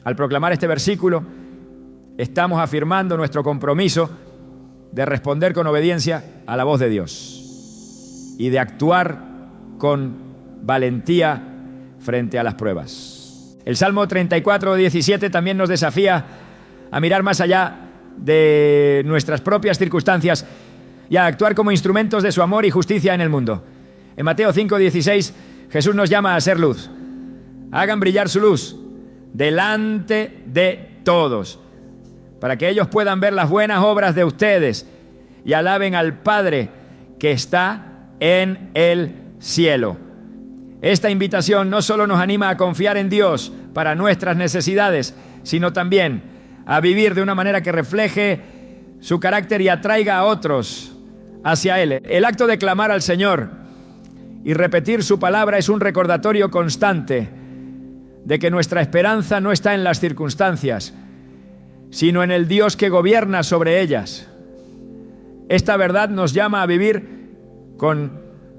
Al proclamar este versículo, estamos afirmando nuestro compromiso de responder con obediencia a la voz de Dios y de actuar con valentía frente a las pruebas. El Salmo 34:17 también nos desafía a mirar más allá de nuestras propias circunstancias y a actuar como instrumentos de su amor y justicia en el mundo. En Mateo 5:16, Jesús nos llama a ser luz. Hagan brillar su luz delante de todos, para que ellos puedan ver las buenas obras de ustedes y alaben al Padre que está en el cielo. Esta invitación no solo nos anima a confiar en Dios para nuestras necesidades, sino también a vivir de una manera que refleje su carácter y atraiga a otros hacia Él. El acto de clamar al Señor y repetir su palabra es un recordatorio constante de que nuestra esperanza no está en las circunstancias, sino en el Dios que gobierna sobre ellas. Esta verdad nos llama a vivir con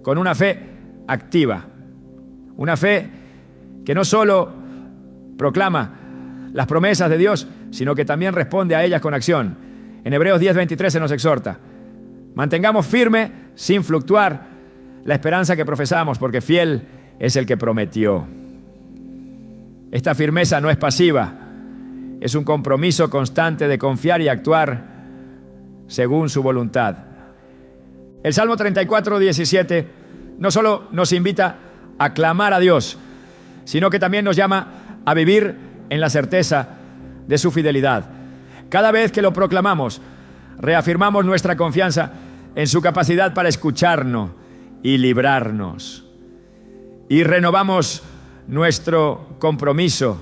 una fe activa, una fe que no solo proclama las promesas de Dios, sino que también responde a ellas con acción. En Hebreos 10:23 se nos exhorta: mantengamos firme, sin fluctuar, la esperanza que profesamos, porque fiel es el que prometió. Esta firmeza no es pasiva, es un compromiso constante de confiar y actuar según su voluntad. El Salmo 34:17 no solo nos invita a clamar a Dios, sino que también nos llama a vivir en la certeza de su fidelidad. Cada vez que lo proclamamos, reafirmamos nuestra confianza en su capacidad para escucharnos y librarnos. Y renovamos nuestro compromiso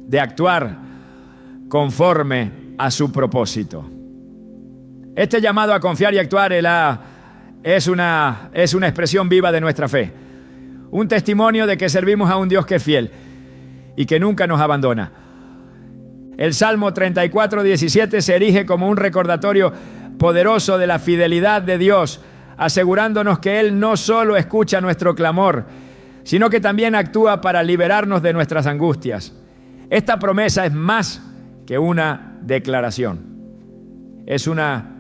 de actuar conforme a su propósito. Este llamado a confiar y actuar es una expresión viva de nuestra fe. Un testimonio de que servimos a un Dios que es fiel y que nunca nos abandona. El Salmo 34:17 se erige como un recordatorio poderoso de la fidelidad de Dios, asegurándonos que Él no solo escucha nuestro clamor, sino que también actúa para liberarnos de nuestras angustias. Esta promesa es más que una declaración. Es una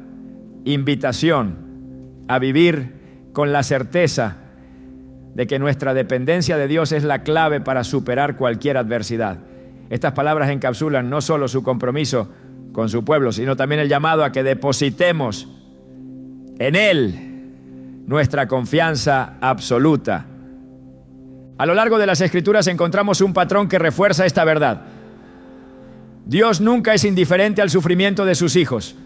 invitación a vivir con la certeza de que nuestra dependencia de Dios es la clave para superar cualquier adversidad. Estas palabras encapsulan no solo su compromiso con su pueblo, sino también el llamado a que depositemos en Él nuestra confianza absoluta. A lo largo de las Escrituras encontramos un patrón que refuerza esta verdad. Dios nunca es indiferente al sufrimiento de sus hijos.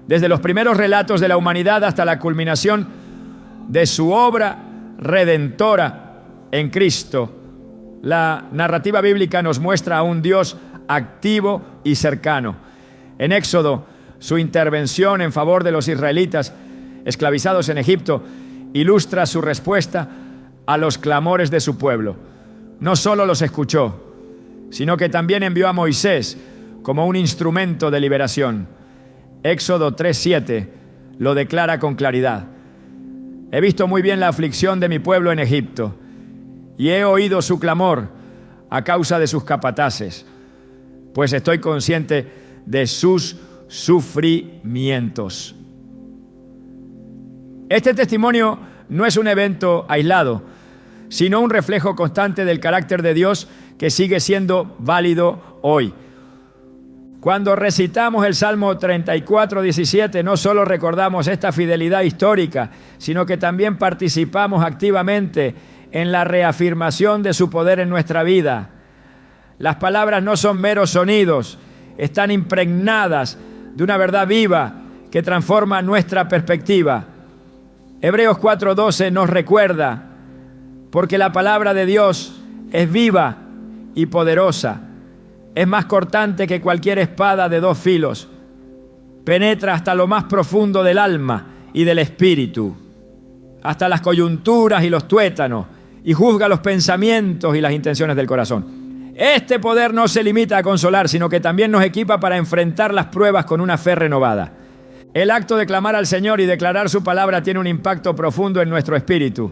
Desde los primeros relatos de la humanidad hasta la culminación de su obra redentora en Cristo, la narrativa bíblica nos muestra a un Dios activo y cercano. En Éxodo, su intervención en favor de los israelitas esclavizados en Egipto ilustra su respuesta a los clamores de su pueblo. No solo los escuchó, sino que también envió a Moisés como un instrumento de liberación. Éxodo 3:7 lo declara con claridad. He visto muy bien la aflicción de mi pueblo en Egipto y he oído su clamor a causa de sus capataces, pues estoy consciente de sus sufrimientos. Este testimonio no es un evento aislado, sino un reflejo constante del carácter de Dios que sigue siendo válido hoy. Cuando recitamos el Salmo 34:17, no solo recordamos esta fidelidad histórica, sino que también participamos activamente en la reafirmación de su poder en nuestra vida. Las palabras no son meros sonidos, están impregnadas de una verdad viva que transforma nuestra perspectiva. Hebreos 4:12 nos recuerda, porque la palabra de Dios es viva y poderosa. Es más cortante que cualquier espada de dos filos. Penetra hasta lo más profundo del alma y del espíritu, hasta las coyunturas y los tuétanos, y juzga los pensamientos y las intenciones del corazón. Este poder no se limita a consolar, sino que también nos equipa para enfrentar las pruebas con una fe renovada. El acto de clamar al Señor y declarar su palabra tiene un impacto profundo en nuestro espíritu.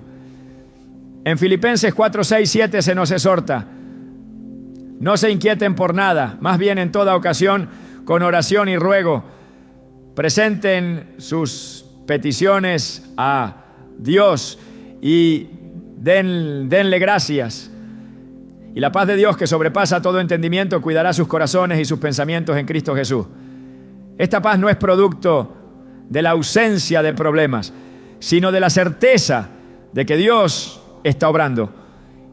En Filipenses 4:6-7 se nos exhorta: no se inquieten por nada, más bien en toda ocasión, con oración y ruego, presenten sus peticiones a Dios y denle gracias. Y la paz de Dios, que sobrepasa todo entendimiento, cuidará sus corazones y sus pensamientos en Cristo Jesús. Esta paz no es producto de la ausencia de problemas, sino de la certeza de que Dios está obrando,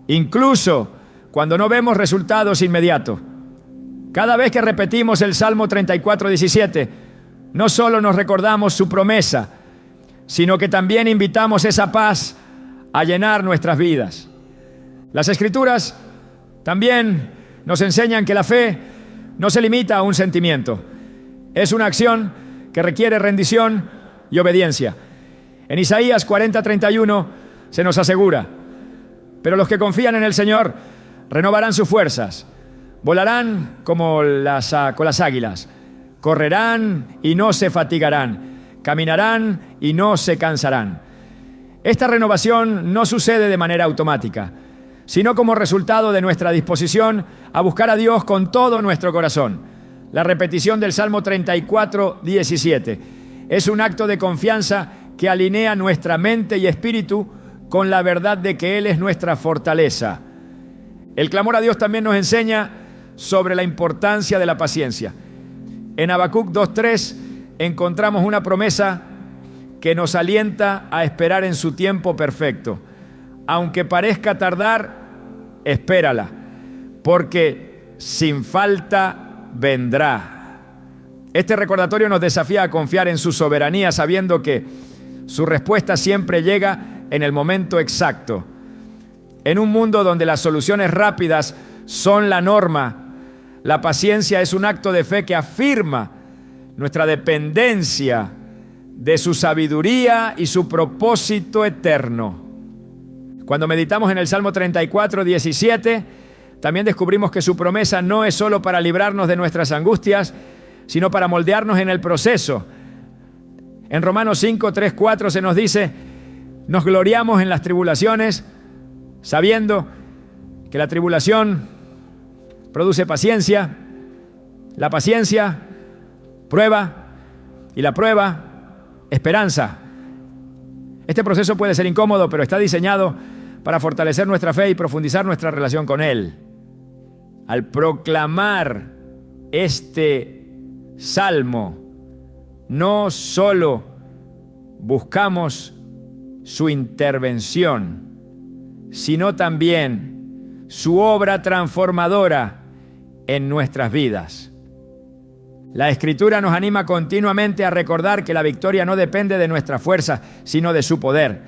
incluso cuando no vemos resultados inmediatos. Cada vez que repetimos el Salmo 34:17, no solo nos recordamos su promesa, sino que también invitamos esa paz a llenar nuestras vidas. Las Escrituras también nos enseñan que la fe no se limita a un sentimiento. Es una acción que requiere rendición y obediencia. En Isaías 40:31 se nos asegura: pero los que confían en el Señor renovarán sus fuerzas, volarán con las águilas, correrán y no se fatigarán, caminarán y no se cansarán. Esta renovación no sucede de manera automática, sino como resultado de nuestra disposición a buscar a Dios con todo nuestro corazón. La repetición del Salmo 34:17 es un acto de confianza que alinea nuestra mente y espíritu con la verdad de que Él es nuestra fortaleza. El clamor a Dios también nos enseña sobre la importancia de la paciencia. En Habacuc 2:3 encontramos una promesa que nos alienta a esperar en su tiempo perfecto. Aunque parezca tardar, espérala, porque sin falta vendrá. Este recordatorio nos desafía a confiar en su soberanía, sabiendo que su respuesta siempre llega en el momento exacto. En un mundo donde las soluciones rápidas son la norma, la paciencia es un acto de fe que afirma nuestra dependencia de su sabiduría y su propósito eterno. Cuando meditamos en el Salmo 34:17, también descubrimos que su promesa no es solo para librarnos de nuestras angustias, sino para moldearnos en el proceso. En Romanos 5:3-4 se nos dice: nos gloriamos en las tribulaciones, sabiendo que la tribulación produce paciencia, la paciencia, prueba, y la prueba, esperanza. Este proceso puede ser incómodo, pero está diseñado para fortalecer nuestra fe y profundizar nuestra relación con Él. Al proclamar este salmo, no solo buscamos su intervención, sino también su obra transformadora en nuestras vidas. La Escritura nos anima continuamente a recordar que la victoria no depende de nuestra fuerza, sino de su poder.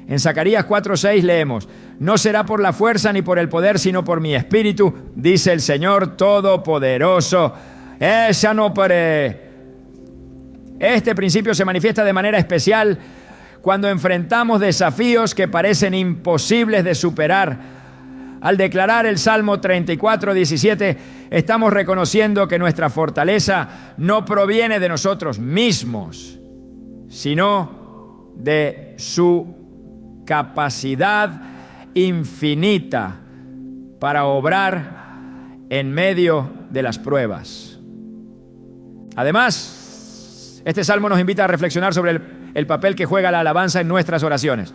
En Zacarías 4:6 leemos: no será por la fuerza ni por el poder, sino por mi espíritu, dice el Señor Todopoderoso. Este principio se manifiesta de manera especial cuando enfrentamos desafíos que parecen imposibles de superar. Al declarar el Salmo 34:17, estamos reconociendo que nuestra fortaleza no proviene de nosotros mismos, sino de su capacidad infinita para obrar en medio de las pruebas. Además, este salmo nos invita a reflexionar sobre el papel que juega la alabanza en nuestras oraciones.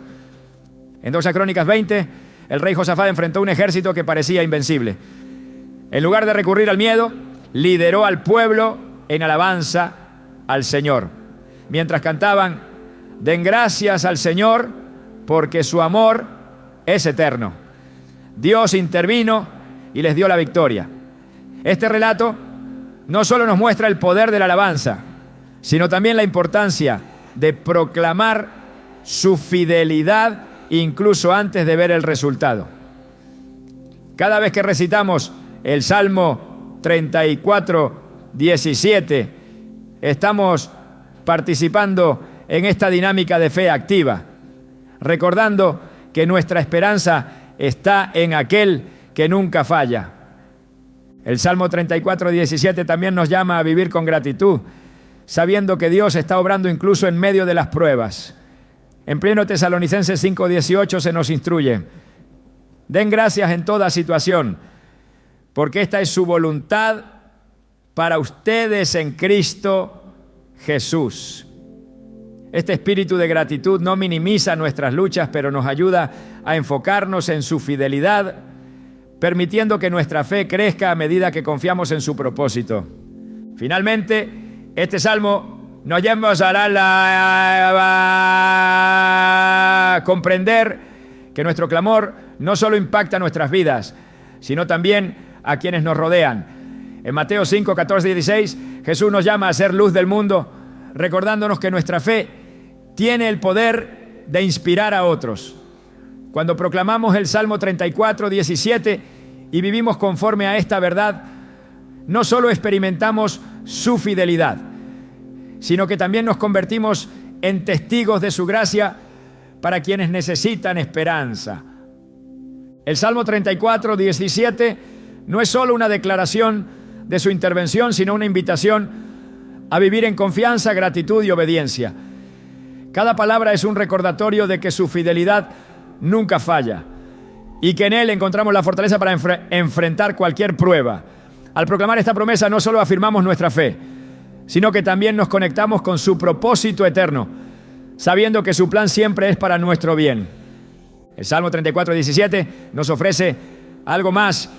En 2 Crónicas 20, el rey Josafat enfrentó un ejército que parecía invencible. En lugar de recurrir al miedo, lideró al pueblo en alabanza al Señor. Mientras cantaban: den gracias al Señor porque su amor es eterno. Dios intervino y les dio la victoria. Este relato no solo nos muestra el poder de la alabanza, sino también la importancia de proclamar su fidelidad incluso antes de ver el resultado. Cada vez que recitamos el Salmo 34:17, estamos participando en esta dinámica de fe activa, recordando que nuestra esperanza está en aquel que nunca falla. El Salmo 34:17 también nos llama a vivir con gratitud, sabiendo que Dios está obrando incluso en medio de las pruebas. En 1 Tesalonicenses 5:18 se nos instruye: den gracias en toda situación, porque esta es su voluntad para ustedes en Cristo Jesús. Este espíritu de gratitud no minimiza nuestras luchas, pero nos ayuda a enfocarnos en su fidelidad, permitiendo que nuestra fe crezca a medida que confiamos en su propósito. Finalmente, este salmo nos lleva a comprender que nuestro clamor no solo impacta nuestras vidas, sino también a quienes nos rodean. En Mateo 5, 14 y 16, Jesús nos llama a ser luz del mundo, recordándonos que nuestra fe tiene el poder de inspirar a otros. Cuando proclamamos el Salmo 34:17 y vivimos conforme a esta verdad, no solo experimentamos su fidelidad, sino que también nos convertimos en testigos de su gracia para quienes necesitan esperanza. El Salmo 34:17 no es solo una declaración de su intervención, sino una invitación a vivir en confianza, gratitud y obediencia. Cada palabra es un recordatorio de que su fidelidad nunca falla y que en Él encontramos la fortaleza para enfrentar cualquier prueba. Al proclamar esta promesa no solo afirmamos nuestra fe, sino que también nos conectamos con su propósito eterno, sabiendo que su plan siempre es para nuestro bien. El Salmo 34:17 nos ofrece algo más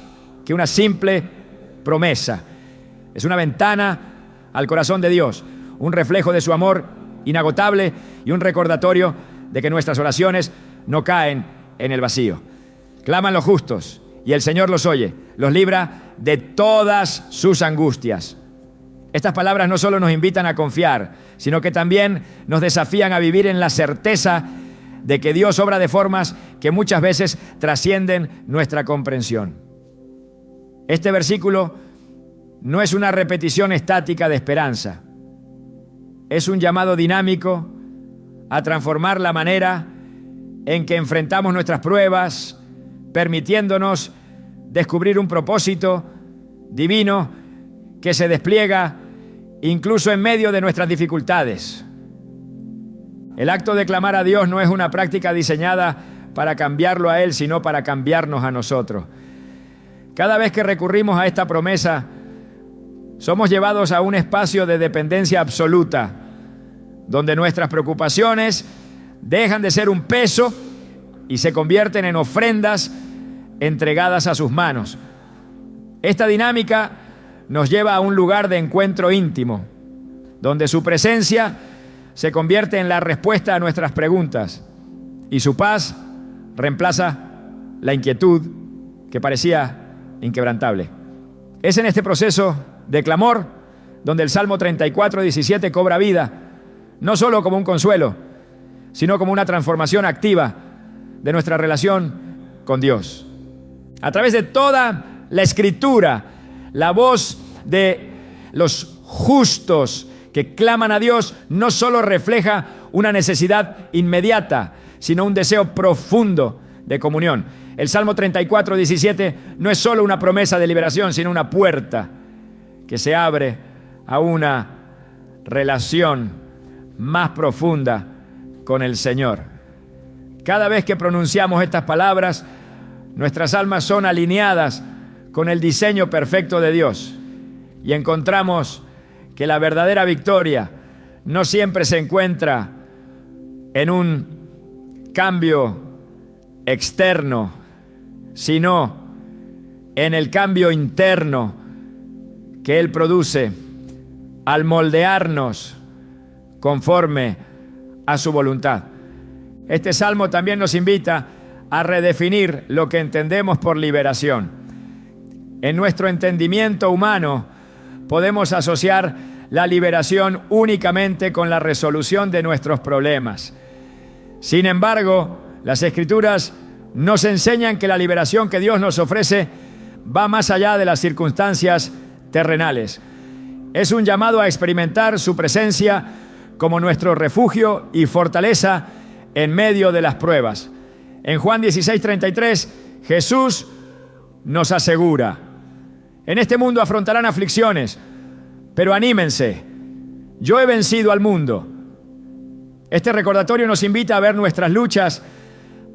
que una simple promesa. Es una ventana al corazón de Dios, un reflejo de su amor inagotable y un recordatorio de que nuestras oraciones no caen en el vacío. Claman los justos y el Señor los oye, los libra de todas sus angustias. Estas palabras no solo nos invitan a confiar, sino que también nos desafían a vivir en la certeza de que Dios obra de formas que muchas veces trascienden nuestra comprensión. Este versículo no es una repetición estática de esperanza. Es un llamado dinámico a transformar la manera en que enfrentamos nuestras pruebas, permitiéndonos descubrir un propósito divino que se despliega incluso en medio de nuestras dificultades. El acto de clamar a Dios no es una práctica diseñada para cambiarlo a Él, sino para cambiarnos a nosotros. Cada vez que recurrimos a esta promesa, somos llevados a un espacio de dependencia absoluta, donde nuestras preocupaciones dejan de ser un peso y se convierten en ofrendas entregadas a sus manos. Esta dinámica nos lleva a un lugar de encuentro íntimo, donde su presencia se convierte en la respuesta a nuestras preguntas y su paz reemplaza la inquietud que parecía inquebrantable. Es en este proceso de clamor donde el Salmo 34:17 cobra vida, no solo como un consuelo, sino como una transformación activa de nuestra relación con Dios. A través de toda la Escritura, la voz de los justos que claman a Dios no solo refleja una necesidad inmediata, sino un deseo profundo de comunión. El Salmo 34:17 no es solo una promesa de liberación, sino una puerta que se abre a una relación más profunda con el Señor. Cada vez que pronunciamos estas palabras, nuestras almas son alineadas con el diseño perfecto de Dios y encontramos que la verdadera victoria no siempre se encuentra en un cambio externo, sino en el cambio interno que Él produce al moldearnos conforme a su voluntad. Este salmo también nos invita a redefinir lo que entendemos por liberación. En nuestro entendimiento humano podemos asociar la liberación únicamente con la resolución de nuestros problemas. Sin embargo, las Escrituras nos enseñan que la liberación que Dios nos ofrece va más allá de las circunstancias terrenales. Es un llamado a experimentar su presencia como nuestro refugio y fortaleza en medio de las pruebas. En Juan 16:33, Jesús nos asegura: en este mundo afrontarán aflicciones, pero anímense, yo he vencido al mundo. Este recordatorio nos invita a ver nuestras luchas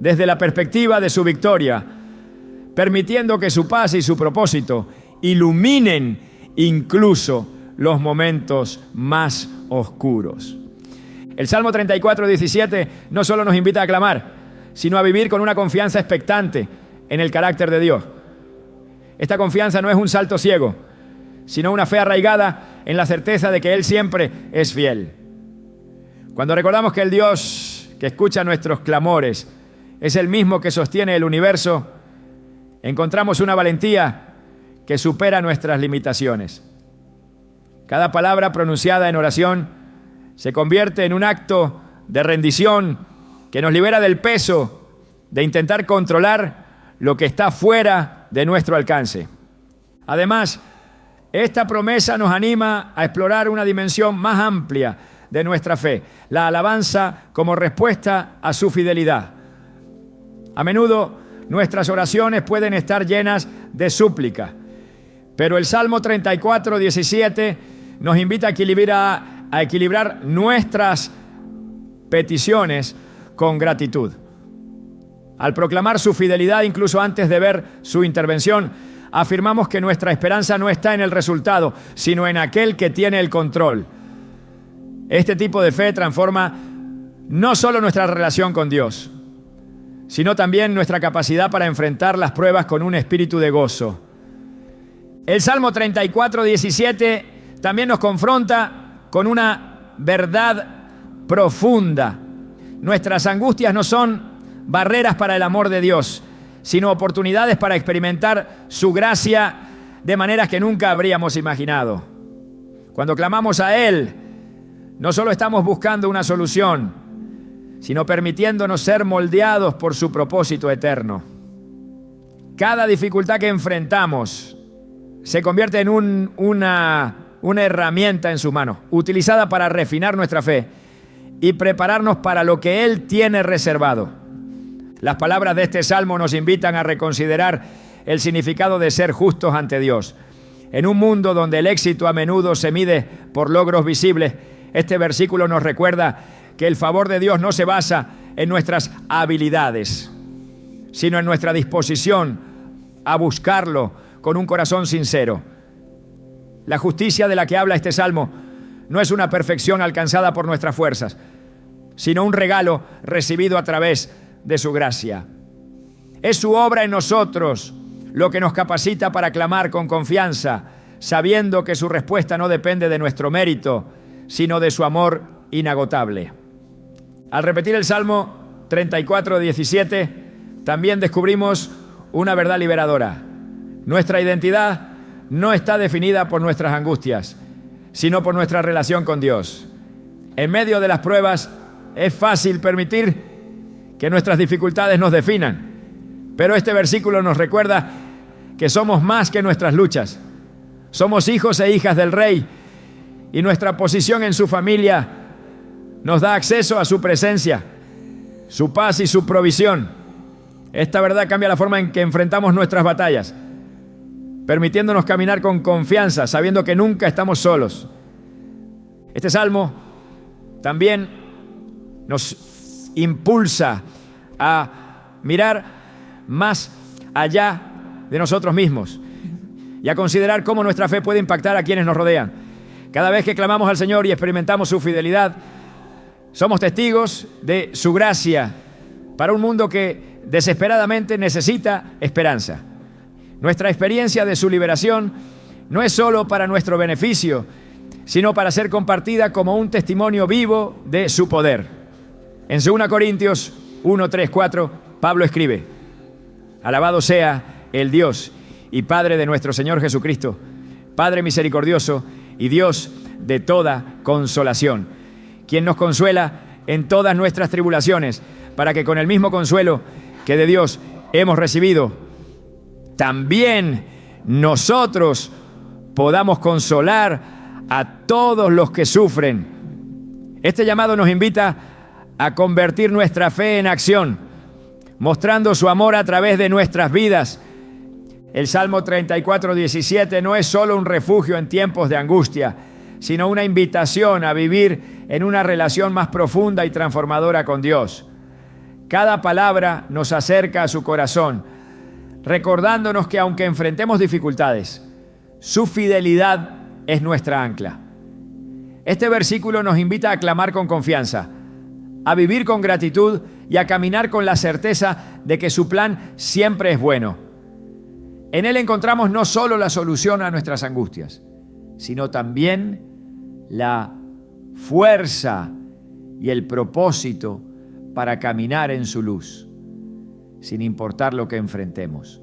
desde la perspectiva de su victoria, permitiendo que su paz y su propósito iluminen incluso los momentos más oscuros. El Salmo 34:17 no solo nos invita a clamar, sino a vivir con una confianza expectante en el carácter de Dios. Esta confianza no es un salto ciego, sino una fe arraigada en la certeza de que Él siempre es fiel. Cuando recordamos que el Dios que escucha nuestros clamores es el mismo que sostiene el universo, encontramos una valentía que supera nuestras limitaciones. Cada palabra pronunciada en oración se convierte en un acto de rendición que nos libera del peso de intentar controlar lo que está fuera de nuestro alcance. Además, esta promesa nos anima a explorar una dimensión más amplia de nuestra fe, la alabanza como respuesta a su fidelidad. A menudo nuestras oraciones pueden estar llenas de súplica, pero el Salmo 34:17 nos invita a equilibrar nuestras peticiones con gratitud. Al proclamar su fidelidad incluso antes de ver su intervención, afirmamos que nuestra esperanza no está en el resultado, sino en aquel que tiene el control. Este tipo de fe transforma no solo nuestra relación con Dios, sino también nuestra capacidad para enfrentar las pruebas con un espíritu de gozo. El Salmo 34:17 también nos confronta con una verdad profunda. Nuestras angustias no son barreras para el amor de Dios, sino oportunidades para experimentar su gracia de maneras que nunca habríamos imaginado. Cuando clamamos a Él, no solo estamos buscando una solución, sino permitiéndonos ser moldeados por su propósito eterno. Cada dificultad que enfrentamos se convierte en una herramienta en su mano, utilizada para refinar nuestra fe y prepararnos para lo que Él tiene reservado. Las palabras de este salmo nos invitan a reconsiderar el significado de ser justos ante Dios. En un mundo donde el éxito a menudo se mide por logros visibles, este versículo nos recuerda que el favor de Dios no se basa en nuestras habilidades, sino en nuestra disposición a buscarlo con un corazón sincero. La justicia de la que habla este salmo no es una perfección alcanzada por nuestras fuerzas, sino un regalo recibido a través de su gracia. Es su obra en nosotros lo que nos capacita para clamar con confianza, sabiendo que su respuesta no depende de nuestro mérito, sino de su amor inagotable. Al repetir el Salmo 34:17, también descubrimos una verdad liberadora. Nuestra identidad no está definida por nuestras angustias, sino por nuestra relación con Dios. En medio de las pruebas es fácil permitir que nuestras dificultades nos definan, pero este versículo nos recuerda que somos más que nuestras luchas. Somos hijos e hijas del Rey y nuestra posición en su familia nos da acceso a su presencia, su paz y su provisión. Esta verdad cambia la forma en que enfrentamos nuestras batallas, permitiéndonos caminar con confianza, sabiendo que nunca estamos solos. Este salmo también nos impulsa a mirar más allá de nosotros mismos y a considerar cómo nuestra fe puede impactar a quienes nos rodean. Cada vez que clamamos al Señor y experimentamos su fidelidad, somos testigos de su gracia para un mundo que desesperadamente necesita esperanza. Nuestra experiencia de su liberación no es solo para nuestro beneficio, sino para ser compartida como un testimonio vivo de su poder. En 2 Corintios 1, 3, 4, Pablo escribe: alabado sea el Dios y Padre de nuestro Señor Jesucristo, Padre misericordioso y Dios de toda consolación, quien nos consuela en todas nuestras tribulaciones, para que con el mismo consuelo que de Dios hemos recibido, también nosotros podamos consolar a todos los que sufren. Este llamado nos invita a convertir nuestra fe en acción, mostrando su amor a través de nuestras vidas. El Salmo 34:17 no es solo un refugio en tiempos de angustia, sino una invitación a vivir en una relación más profunda y transformadora con Dios. Cada palabra nos acerca a su corazón, recordándonos que aunque enfrentemos dificultades, su fidelidad es nuestra ancla. Este versículo nos invita a clamar con confianza, a vivir con gratitud y a caminar con la certeza de que su plan siempre es bueno. En él encontramos no solo la solución a nuestras angustias, sino también la fuerza y el propósito para caminar en su luz, sin importar lo que enfrentemos.